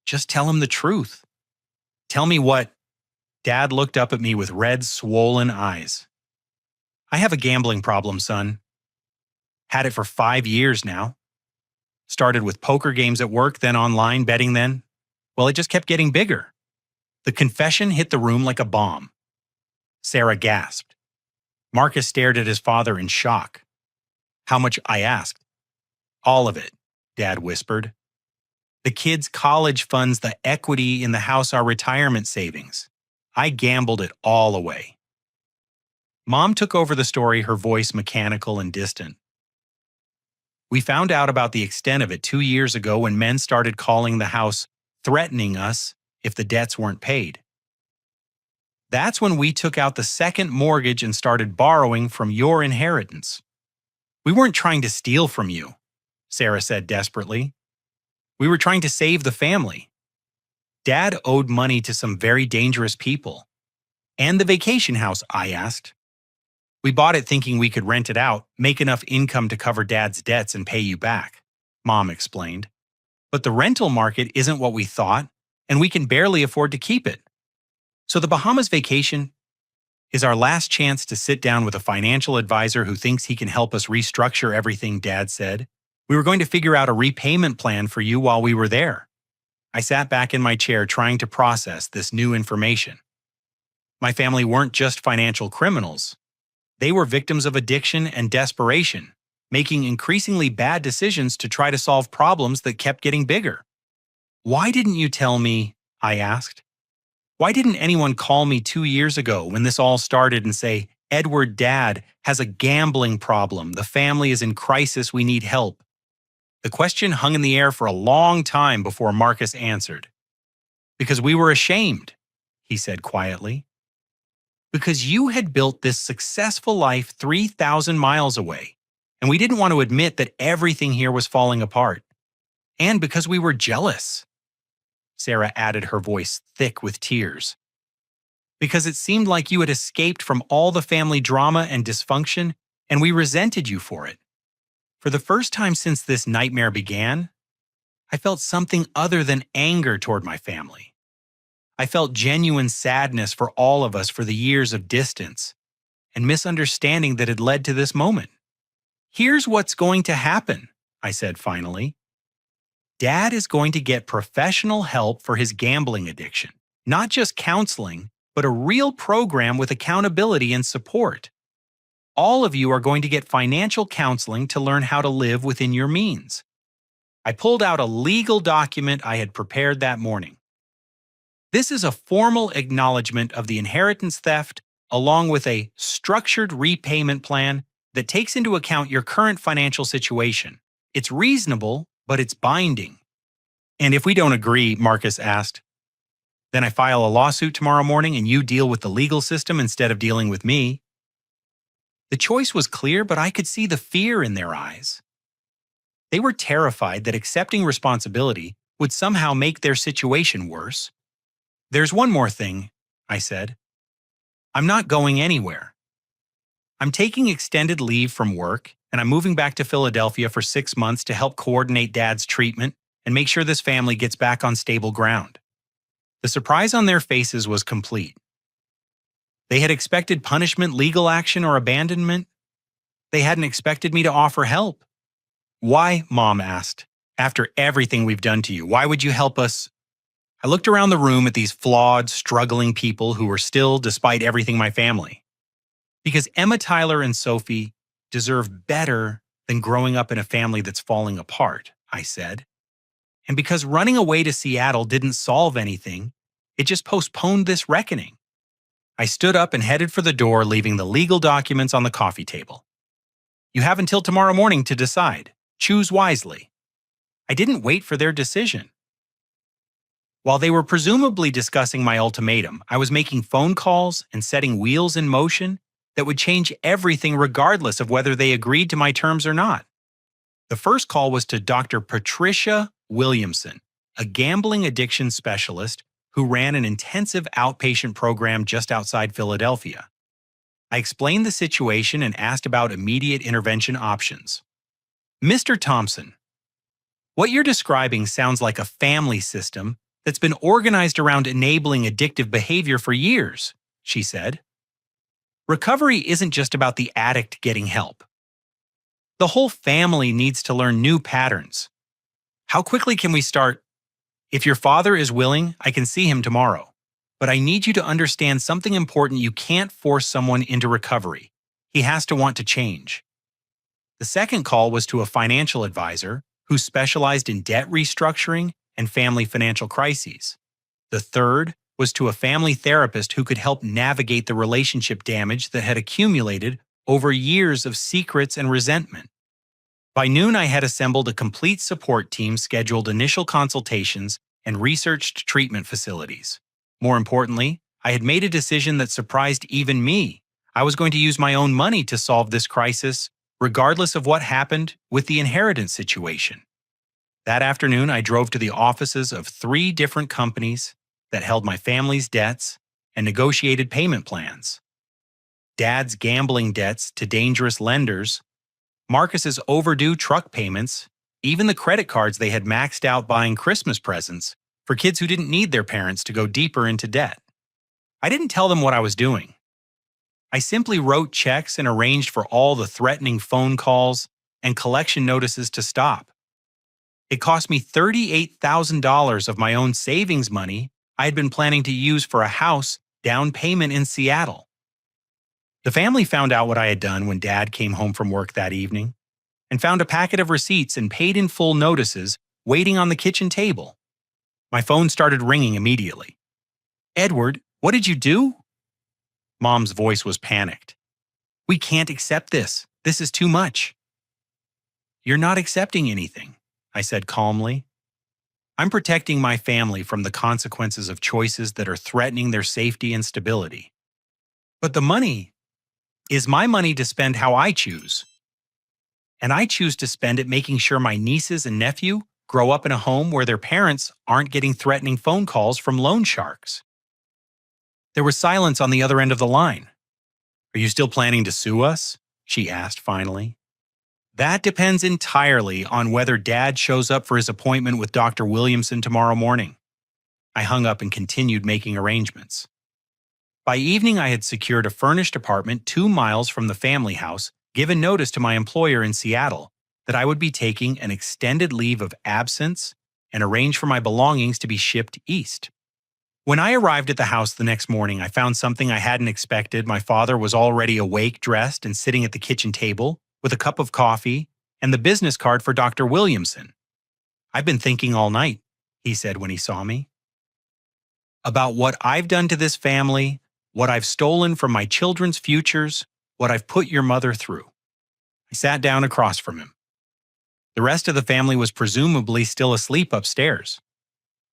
Just tell him the truth. Tell me what? Dad looked up at me with red, swollen eyes. I have a gambling problem, son. Had it for 5 years now. Started with poker games at work, then online betting then. Well, it just kept getting bigger. The confession hit the room like a bomb. Sarah gasped. Marcus stared at his father in shock. How much? I asked. All of it, Dad whispered. The kids' college funds, the equity in the house, our retirement savings. I gambled it all away. Mom took over the story, her voice mechanical and distant. We found out about the extent of it 2 years ago when men started calling the house, threatening us if the debts weren't paid. That's when we took out the second mortgage and started borrowing from your inheritance. We weren't trying to steal from you, Sarah said desperately. We were trying to save the family. Dad owed money to some very dangerous people. And the vacation house, I asked. We bought it thinking we could rent it out, make enough income to cover Dad's debts and pay you back, Mom explained. But the rental market isn't what we thought, and we can barely afford to keep it. So the Bahamas vacation is our last chance to sit down with a financial advisor who thinks he can help us restructure everything, Dad said. We were going to figure out a repayment plan for you while we were there. I sat back in my chair trying to process this new information. My family weren't just financial criminals. They were victims of addiction and desperation, making increasingly bad decisions to try to solve problems that kept getting bigger. Why didn't you tell me? I asked. Why didn't anyone call me 2 years ago when this all started and say, Edward, Dad has a gambling problem. The family is in crisis. We need help. The question hung in the air for a long time before Marcus answered. Because we were ashamed, he said quietly. Because you had built this successful life 3,000 miles away, and we didn't want to admit that everything here was falling apart. And because we were jealous. Sarah added, her voice thick with tears. Because it seemed like you had escaped from all the family drama and dysfunction, and we resented you for it. For the first time since this nightmare began, I felt something other than anger toward my family. I felt genuine sadness for all of us for the years of distance and misunderstanding that had led to this moment. Here's what's going to happen, I said finally. Dad is going to get professional help for his gambling addiction, not just counseling, but a real program with accountability and support. All of you are going to get financial counseling to learn how to live within your means. I pulled out a legal document I had prepared that morning. This is a formal acknowledgement of the inheritance theft, along with a structured repayment plan that takes into account your current financial situation. It's reasonable, but it's binding. And if we don't agree, Marcus asked, then I file a lawsuit tomorrow morning and you deal with the legal system instead of dealing with me. The choice was clear, but I could see the fear in their eyes. They were terrified that accepting responsibility would somehow make their situation worse. There's one more thing, I said. I'm not going anywhere. I'm taking extended leave from work, and I'm moving back to Philadelphia for 6 months to help coordinate Dad's treatment and make sure this family gets back on stable ground. The surprise on their faces was complete. They had expected punishment, legal action, or abandonment. They hadn't expected me to offer help. Why, Mom asked, after everything we've done to you, why would you help us? I looked around the room at these flawed, struggling people who were still, despite everything, my family. Because Emma, Tyler, and Sophie deserve better than growing up in a family that's falling apart, I said. And because running away to Seattle didn't solve anything, it just postponed this reckoning. I stood up and headed for the door, leaving the legal documents on the coffee table. You have until tomorrow morning to decide. Choose wisely. I didn't wait for their decision. While they were presumably discussing my ultimatum, I was making phone calls and setting wheels in motion that would change everything regardless of whether they agreed to my terms or not. The first call was to Dr. Patricia Williamson, a gambling addiction specialist who ran an intensive outpatient program just outside Philadelphia. I explained the situation and asked about immediate intervention options. Mr. Thompson, what you're describing sounds like a family system that's been organized around enabling addictive behavior for years, she said. Recovery isn't just about the addict getting help. The whole family needs to learn new patterns. How quickly can we start? If your father is willing, I can see him tomorrow. But I need you to understand something important. You can't force someone into recovery. He has to want to change. The second call was to a financial advisor who specialized in debt restructuring and family financial crises. The third was to a family therapist who could help navigate the relationship damage that had accumulated over years of secrets and resentment. By noon, I had assembled a complete support team, scheduled initial consultations, and researched treatment facilities. More importantly, I had made a decision that surprised even me. I was going to use my own money to solve this crisis, regardless of what happened with the inheritance situation. That afternoon, I drove to the offices of 3 different companies that held my family's debts and negotiated payment plans. Dad's gambling debts to dangerous lenders, Marcus's overdue truck payments, even the credit cards they had maxed out buying Christmas presents for kids who didn't need their parents to go deeper into debt. I didn't tell them what I was doing. I simply wrote checks and arranged for all the threatening phone calls and collection notices to stop. It cost me $38,000 of my own savings money I had been planning to use for a house down payment in Seattle. The family found out what I had done when Dad came home from work that evening and found a packet of receipts and paid in full notices waiting on the kitchen table. My phone started ringing immediately. "Edward, what did you do?" Mom's voice was panicked. "We can't accept this. This is too much." "You're not accepting anything," I said calmly. "I'm protecting my family from the consequences of choices that are threatening their safety and stability. But the money is my money to spend how I choose. And I choose to spend it making sure my nieces and nephew grow up in a home where their parents aren't getting threatening phone calls from loan sharks." There was silence on the other end of the line. "Are you still planning to sue us?" she asked finally. "That depends entirely on whether Dad shows up for his appointment with Dr. Williamson tomorrow morning." I hung up and continued making arrangements. By evening, I had secured a furnished apartment 2 miles from the family house, given notice to my employer in Seattle that I would be taking an extended leave of absence, and arranged for my belongings to be shipped east. When I arrived at the house the next morning, I found something I hadn't expected. My father was already awake, dressed, and sitting at the kitchen table with a cup of coffee and the business card for Dr. Williamson. "I've been thinking all night," he said when he saw me, "about what I've done to this family, what I've stolen from my children's futures, what I've put your mother through." I sat down across from him. The rest of the family was presumably still asleep upstairs.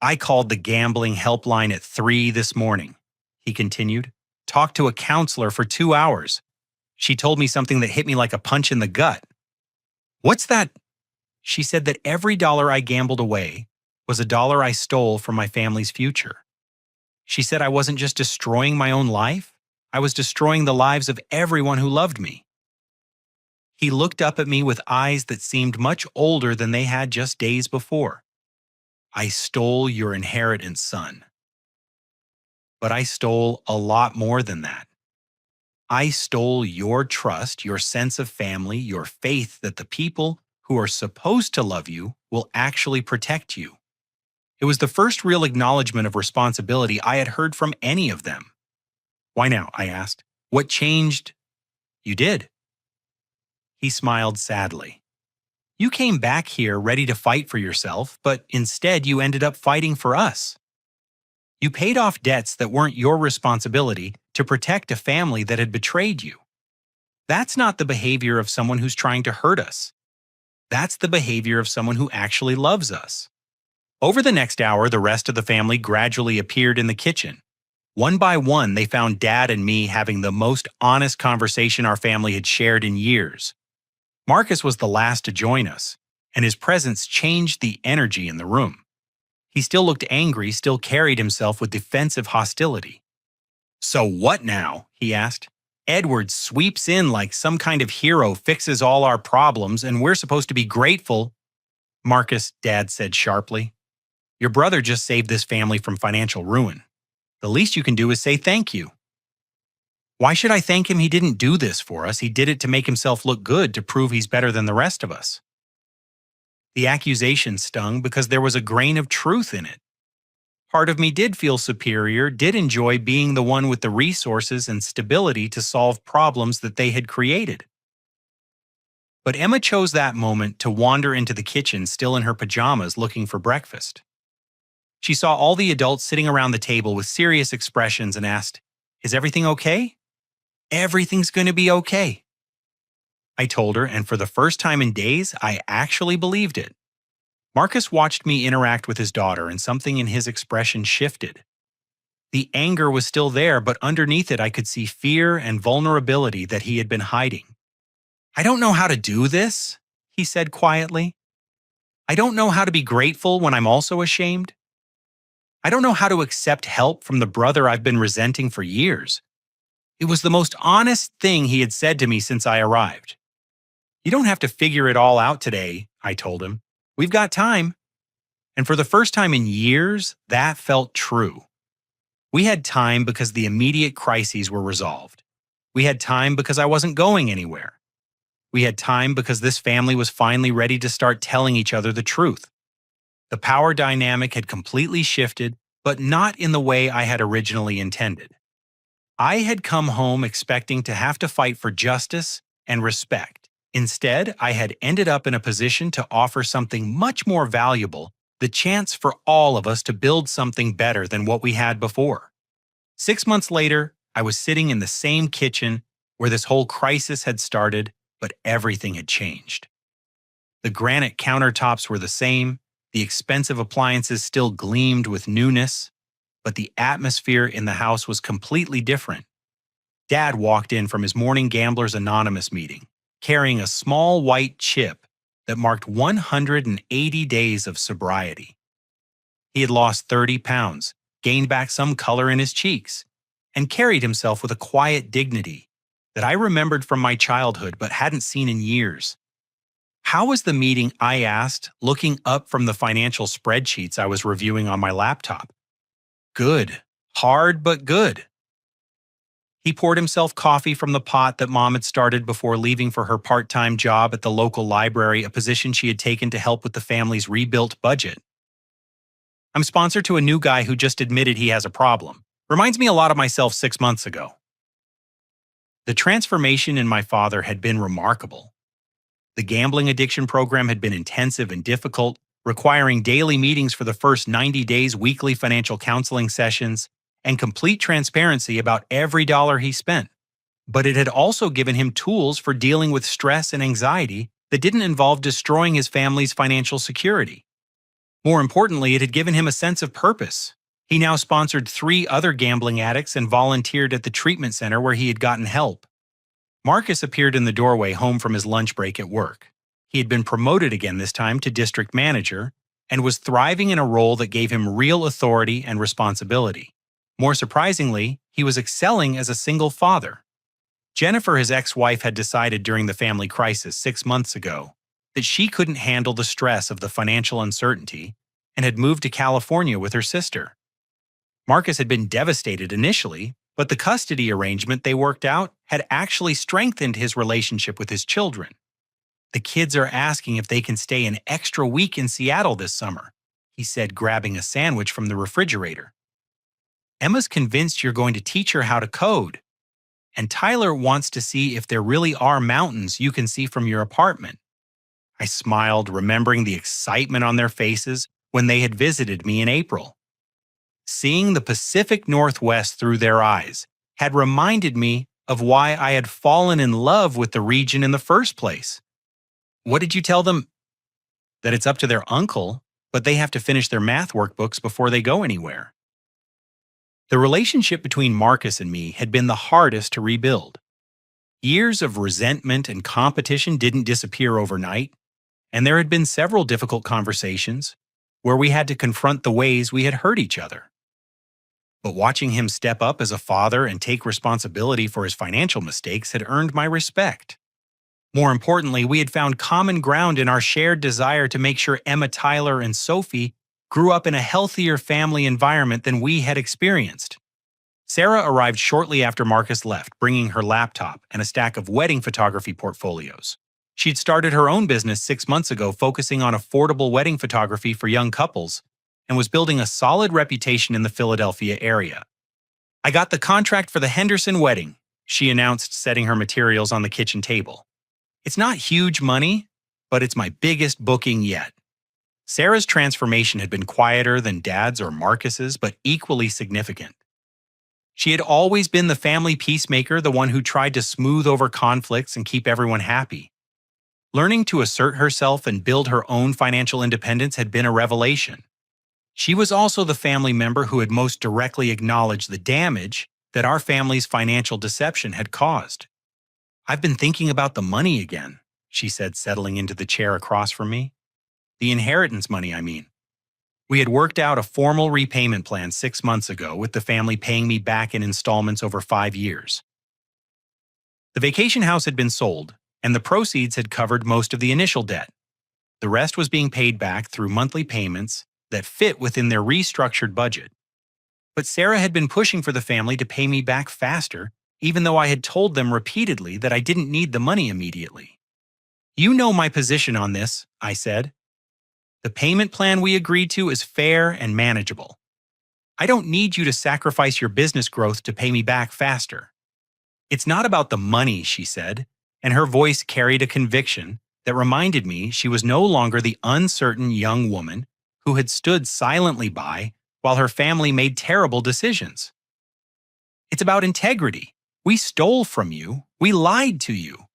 "I called the gambling helpline at 3 this morning," he continued. "Talked to a counselor for 2 hours. She told me something that hit me like a punch in the gut." "What's that?" "She said that every dollar I gambled away was a dollar I stole from my family's future. She said I wasn't just destroying my own life, I was destroying the lives of everyone who loved me." He looked up at me with eyes that seemed much older than they had just days before. "I stole your inheritance, son. But I stole a lot more than that. I stole your trust, your sense of family, your faith that the people who are supposed to love you will actually protect you." It was the first real acknowledgement of responsibility I had heard from any of them. "Why now?" I asked. "What changed?" "You did." He smiled sadly. "You came back here ready to fight for yourself, but instead you ended up fighting for us. You paid off debts that weren't your responsibility to protect a family that had betrayed you. That's not the behavior of someone who's trying to hurt us. That's the behavior of someone who actually loves us." Over the next hour, the rest of the family gradually appeared in the kitchen. One by one, they found Dad and me having the most honest conversation our family had shared in years. Marcus was the last to join us, and his presence changed the energy in the room. He still looked angry, still carried himself with defensive hostility. "So what now?" he asked. "Edward sweeps in like some kind of hero, fixes all our problems, and we're supposed to be grateful." "Marcus," Dad said sharply, "your brother just saved this family from financial ruin. The least you can do is say thank you." "Why should I thank him? He didn't do this for us. He did it to make himself look good, to prove he's better than the rest of us." The accusation stung because there was a grain of truth in it. Part of me did feel superior, did enjoy being the one with the resources and stability to solve problems that they had created. But Emma chose that moment to wander into the kitchen still in her pajamas looking for breakfast. She saw all the adults sitting around the table with serious expressions and asked, "Is everything okay?" "Everything's going to be okay," I told her, and for the first time in days, I actually believed it. Marcus watched me interact with his daughter, and something in his expression shifted. The anger was still there, but underneath it I could see fear and vulnerability that he had been hiding. "I don't know how to do this," he said quietly. "I don't know how to be grateful when I'm also ashamed. I don't know how to accept help from the brother I've been resenting for years." It was the most honest thing he had said to me since I arrived. "You don't have to figure it all out today," I told him. "We've got time." And for the first time in years, that felt true. We had time because the immediate crises were resolved. We had time because I wasn't going anywhere. We had time because this family was finally ready to start telling each other the truth. The power dynamic had completely shifted, but not in the way I had originally intended. I had come home expecting to have to fight for justice and respect. Instead, I had ended up in a position to offer something much more valuable, the chance for all of us to build something better than what we had before. 6 months later, I was sitting in the same kitchen where this whole crisis had started, but everything had changed. The granite countertops were the same, the expensive appliances still gleamed with newness, but the atmosphere in the house was completely different. Dad walked in from his morning Gamblers Anonymous meeting, carrying a small white chip that marked 180 days of sobriety. He had lost 30 pounds, gained back some color in his cheeks, and carried himself with a quiet dignity that I remembered from my childhood but hadn't seen in years. "How was the meeting?" I asked, looking up from the financial spreadsheets I was reviewing on my laptop. "Good. Hard, but good." He poured himself coffee from the pot that Mom had started before leaving for her part-time job at the local library, a position she had taken to help with the family's rebuilt budget. "I'm sponsored to a new guy who just admitted he has a problem. Reminds me a lot of myself 6 months ago." The transformation in my father had been remarkable. The gambling addiction program had been intensive and difficult, requiring daily meetings for the first 90 days, weekly financial counseling sessions, and complete transparency about every dollar he spent. But it had also given him tools for dealing with stress and anxiety that didn't involve destroying his family's financial security. More importantly, it had given him a sense of purpose. He now sponsored 3 other gambling addicts and volunteered at the treatment center where he had gotten help. Marcus appeared in the doorway home from his lunch break at work. He had been promoted again this time to district manager and was thriving in a role that gave him real authority and responsibility. More surprisingly, he was excelling as a single father. Jennifer, his ex-wife, had decided during the family crisis 6 months ago that she couldn't handle the stress of the financial uncertainty and had moved to California with her sister. Marcus had been devastated initially, but the custody arrangement they worked out had actually strengthened his relationship with his children. "The kids are asking if they can stay an extra week in Seattle this summer," he said, grabbing a sandwich from the refrigerator. "Emma's convinced you're going to teach her how to code. And Tyler wants to see if there really are mountains you can see from your apartment." I smiled, remembering the excitement on their faces when they had visited me in April. Seeing the Pacific Northwest through their eyes had reminded me of why I had fallen in love with the region in the first place. "What did you tell them?" "That it's up to their uncle, but they have to finish their math workbooks before they go anywhere." The relationship between Marcus and me had been the hardest to rebuild. Years of resentment and competition didn't disappear overnight, and there had been several difficult conversations where we had to confront the ways we had hurt each other. But watching him step up as a father and take responsibility for his financial mistakes had earned my respect. More importantly, we had found common ground in our shared desire to make sure Emma, Tyler, and Sophie grew up in a healthier family environment than we had experienced. Sarah arrived shortly after Marcus left, bringing her laptop and a stack of wedding photography portfolios. She'd started her own business 6 months ago, focusing on affordable wedding photography for young couples, and was building a solid reputation in the Philadelphia area. "I got the contract for the Henderson wedding," she announced, setting her materials on the kitchen table. It's not huge money, but it's my biggest booking yet. Sarah's transformation had been quieter than Dad's or Marcus's, but equally significant. She had always been the family peacemaker, the one who tried to smooth over conflicts and keep everyone happy. Learning to assert herself and build her own financial independence had been a revelation. She was also the family member who had most directly acknowledged the damage that our family's financial deception had caused. "I've been thinking about the money again," she said, settling into the chair across from me. "The inheritance money, I mean. We had worked out a formal repayment plan 6 months ago, with the family paying me back in installments over 5 years. The vacation house had been sold, and the proceeds had covered most of the initial debt. The rest was being paid back through monthly payments that fit within their restructured budget. But Sarah had been pushing for the family to pay me back faster, even though I had told them repeatedly that I didn't need the money immediately. "You know my position on this," I said. "The payment plan we agreed to is fair and manageable. I don't need you to sacrifice your business growth to pay me back faster." "It's not about the money," she said, and her voice carried a conviction that reminded me she was no longer the uncertain young woman who had stood silently by while her family made terrible decisions. "It's about integrity. We stole from you. We lied to you.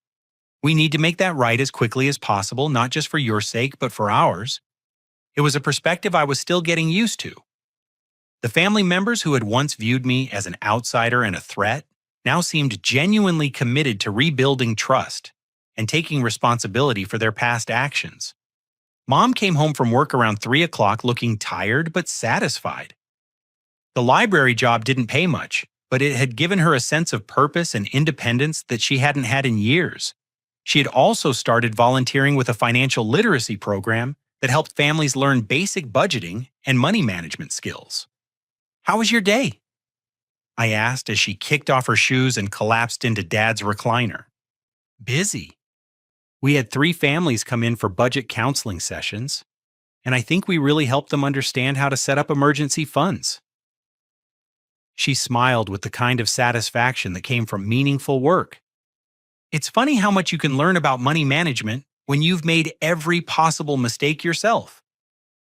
We need to make that right as quickly as possible, not just for your sake, but for ours." It was a perspective I was still getting used to. The family members who had once viewed me as an outsider and a threat now seemed genuinely committed to rebuilding trust and taking responsibility for their past actions. Mom came home from work around 3 o'clock looking tired but satisfied. The library job didn't pay much, but it had given her a sense of purpose and independence that she hadn't had in years. She had also started volunteering with a financial literacy program that helped families learn basic budgeting and money management skills. "How was your day?" I asked as she kicked off her shoes and collapsed into Dad's recliner. "Busy. We had 3 families come in for budget counseling sessions, and I think we really helped them understand how to set up emergency funds." She smiled with the kind of satisfaction that came from meaningful work. It's funny how much you can learn about money management when you've made every possible mistake yourself.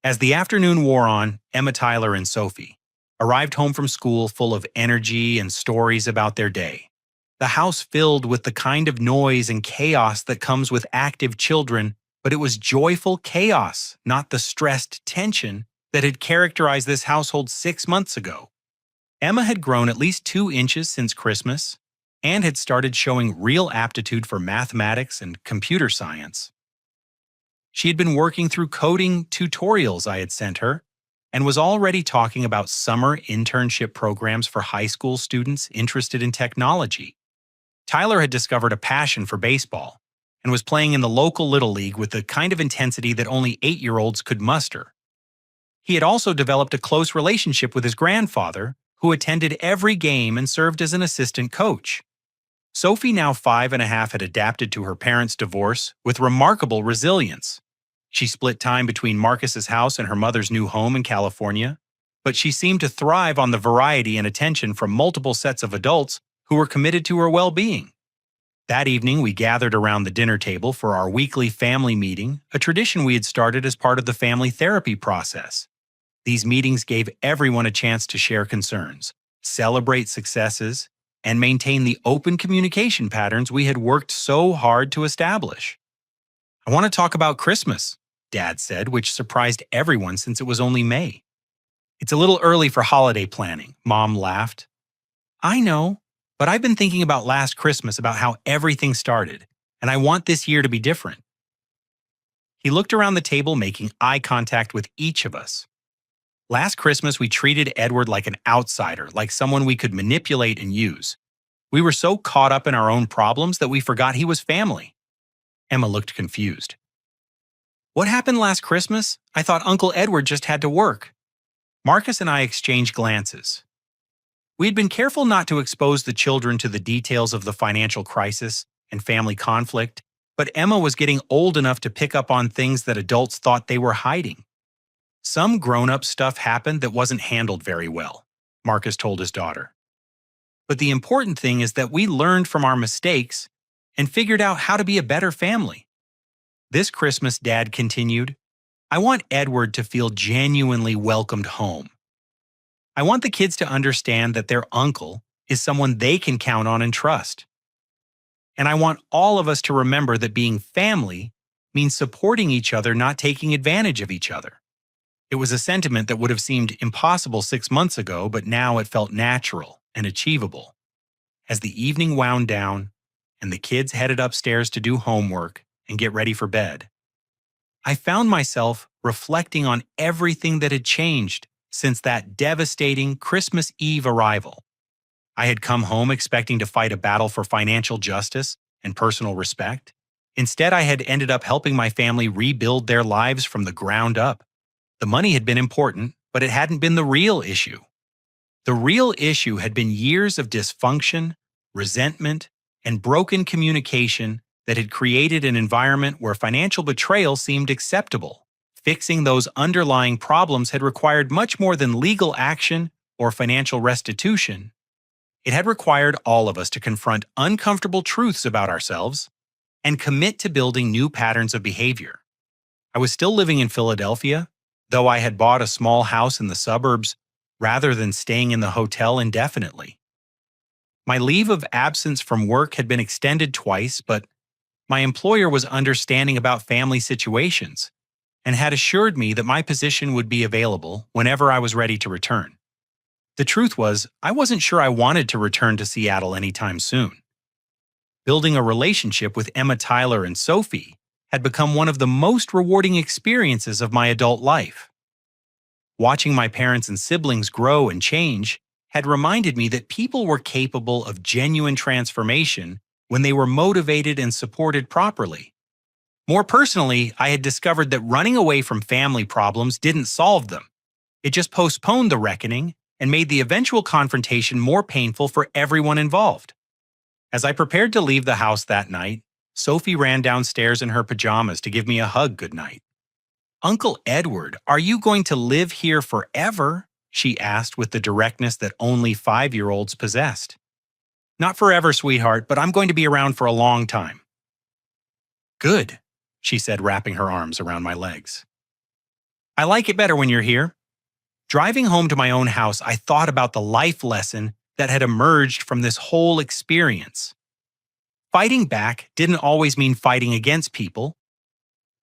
As the afternoon wore on, Emma, Tyler, and Sophie arrived home from school full of energy and stories about their day. The house filled with the kind of noise and chaos that comes with active children, but it was joyful chaos, not the stressed tension that had characterized this household 6 months ago. Emma had grown at least 2 inches since Christmas and had started showing real aptitude for mathematics and computer science. She had been working through coding tutorials I had sent her and was already talking about summer internship programs for high school students interested in technology. Tyler had discovered a passion for baseball and was playing in the local Little League with the kind of intensity that only 8-year-olds could muster. He had also developed a close relationship with his grandfather, who attended every game and served as an assistant coach. Sophie, now 5.5, had adapted to her parents' divorce with remarkable resilience. She split time between Marcus's house and her mother's new home in California, but she seemed to thrive on the variety and attention from multiple sets of adults who were committed to her well-being. That evening, we gathered around the dinner table for our weekly family meeting, a tradition we had started as part of the family therapy process. These meetings gave everyone a chance to share concerns, celebrate successes, and maintain the open communication patterns we had worked so hard to establish. "I want to talk about Christmas," Dad said, which surprised everyone since it was only May. "It's a little early for holiday planning," Mom laughed. "I know, but I've been thinking about last Christmas, about how everything started, and I want this year to be different." He looked around the table, making eye contact with each of us. "Last Christmas, we treated Edward like an outsider, like someone we could manipulate and use. We were so caught up in our own problems that we forgot he was family." Emma looked confused. "What happened last Christmas? I thought Uncle Edward just had to work." Marcus and I exchanged glances. We had been careful not to expose the children to the details of the financial crisis and family conflict, but Emma was getting old enough to pick up on things that adults thought they were hiding. "Some grown-up stuff happened that wasn't handled very well," Marcus told his daughter. "But the important thing is that we learned from our mistakes and figured out how to be a better family. This Christmas, Dad continued, I want Edward to feel genuinely welcomed home. I want the kids to understand that their uncle is someone they can count on and trust. And I want all of us to remember that being family means supporting each other, not taking advantage of each other. It was a sentiment that would have seemed impossible 6 months ago, but now it felt natural and achievable. As the evening wound down and the kids headed upstairs to do homework and get ready for bed, I found myself reflecting on everything that had changed since that devastating Christmas Eve arrival. I had come home expecting to fight a battle for financial justice and personal respect. Instead, I had ended up helping my family rebuild their lives from the ground up. The money had been important, but it hadn't been the real issue. The real issue had been years of dysfunction, resentment, and broken communication that had created an environment where financial betrayal seemed acceptable. Fixing those underlying problems had required much more than legal action or financial restitution. It had required all of us to confront uncomfortable truths about ourselves and commit to building new patterns of behavior. I was still living in Philadelphia, though I had bought a small house in the suburbs rather than staying in the hotel indefinitely. My leave of absence from work had been extended twice, but my employer was understanding about family situations and had assured me that my position would be available whenever I was ready to return. The truth was, I wasn't sure I wanted to return to Seattle anytime soon. Building a relationship with Emma Tyler and Sophie had become one of the most rewarding experiences of my adult life. Watching my parents and siblings grow and change had reminded me that people were capable of genuine transformation when they were motivated and supported properly. More personally, I had discovered that running away from family problems didn't solve them. It just postponed the reckoning and made the eventual confrontation more painful for everyone involved. As I prepared to leave the house that night, Sophie ran downstairs in her pajamas to give me a hug goodnight. "Uncle Edward, are you going to live here forever?" she asked with the directness that only 5-year-olds possessed. "Not forever, sweetheart, but I'm going to be around for a long time." "Good," she said, wrapping her arms around my legs. "I like it better when you're here." Driving home to my own house, I thought about the life lesson that had emerged from this whole experience. Fighting back didn't always mean fighting against people.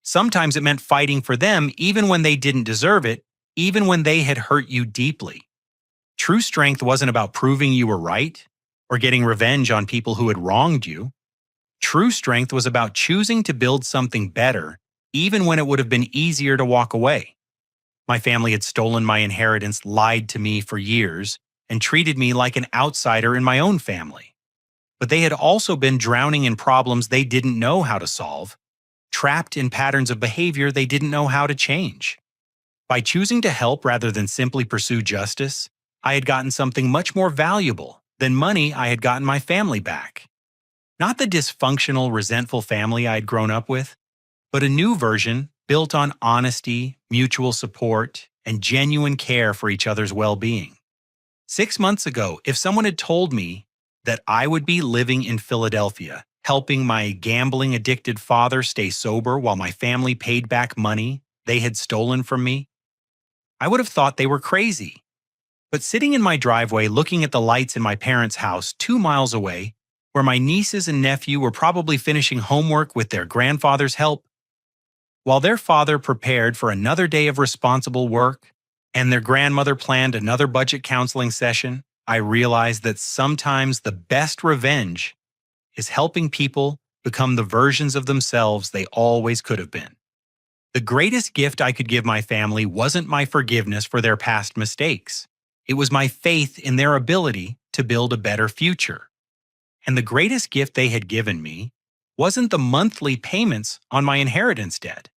Sometimes it meant fighting for them even when they didn't deserve it, even when they had hurt you deeply. True strength wasn't about proving you were right or getting revenge on people who had wronged you. True strength was about choosing to build something better, even when it would have been easier to walk away. My family had stolen my inheritance, lied to me for years, and treated me like an outsider in my own family. But they had also been drowning in problems they didn't know how to solve, trapped in patterns of behavior they didn't know how to change. By choosing to help rather than simply pursue justice, I had gotten something much more valuable than money. I had gotten my family back. Not the dysfunctional, resentful family I had grown up with, but a new version built on honesty, mutual support, and genuine care for each other's well-being. 6 months ago, if someone had told me that I would be living in Philadelphia, helping my gambling-addicted father stay sober while my family paid back money they had stolen from me, I would have thought they were crazy. But sitting in my driveway looking at the lights in my parents' house 2 miles away, where my nieces and nephew were probably finishing homework with their grandfather's help, while their father prepared for another day of responsible work and their grandmother planned another budget counseling session, I realized that sometimes the best revenge is helping people become the versions of themselves they always could have been. The greatest gift I could give my family wasn't my forgiveness for their past mistakes. It was my faith in their ability to build a better future. And the greatest gift they had given me wasn't the monthly payments on my inheritance debt.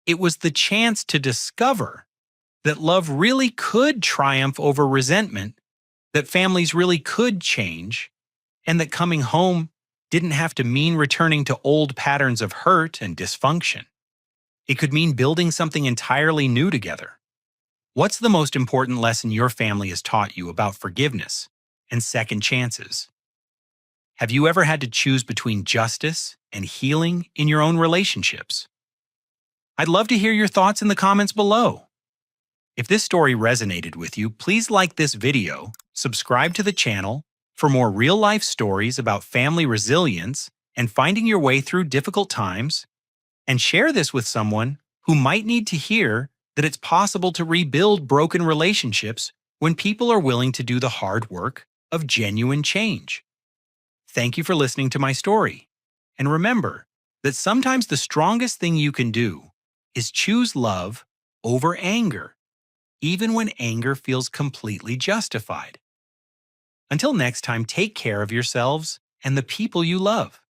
It was the chance to discover that love really could triumph over resentment, that families really could change, and that coming home didn't have to mean returning to old patterns of hurt and dysfunction. It could mean building something entirely new together. What's the most important lesson your family has taught you about forgiveness and second chances? Have you ever had to choose between justice and healing in your own relationships? I'd love to hear your thoughts in the comments below. If this story resonated with you, please like this video, subscribe to the channel for more real-life stories about family resilience and finding your way through difficult times, and share this with someone who might need to hear that it's possible to rebuild broken relationships when people are willing to do the hard work of genuine change. Thank you for listening to my story. And remember that sometimes the strongest thing you can do is choose love over anger, even when anger feels completely justified. Until next time, take care of yourselves and the people you love.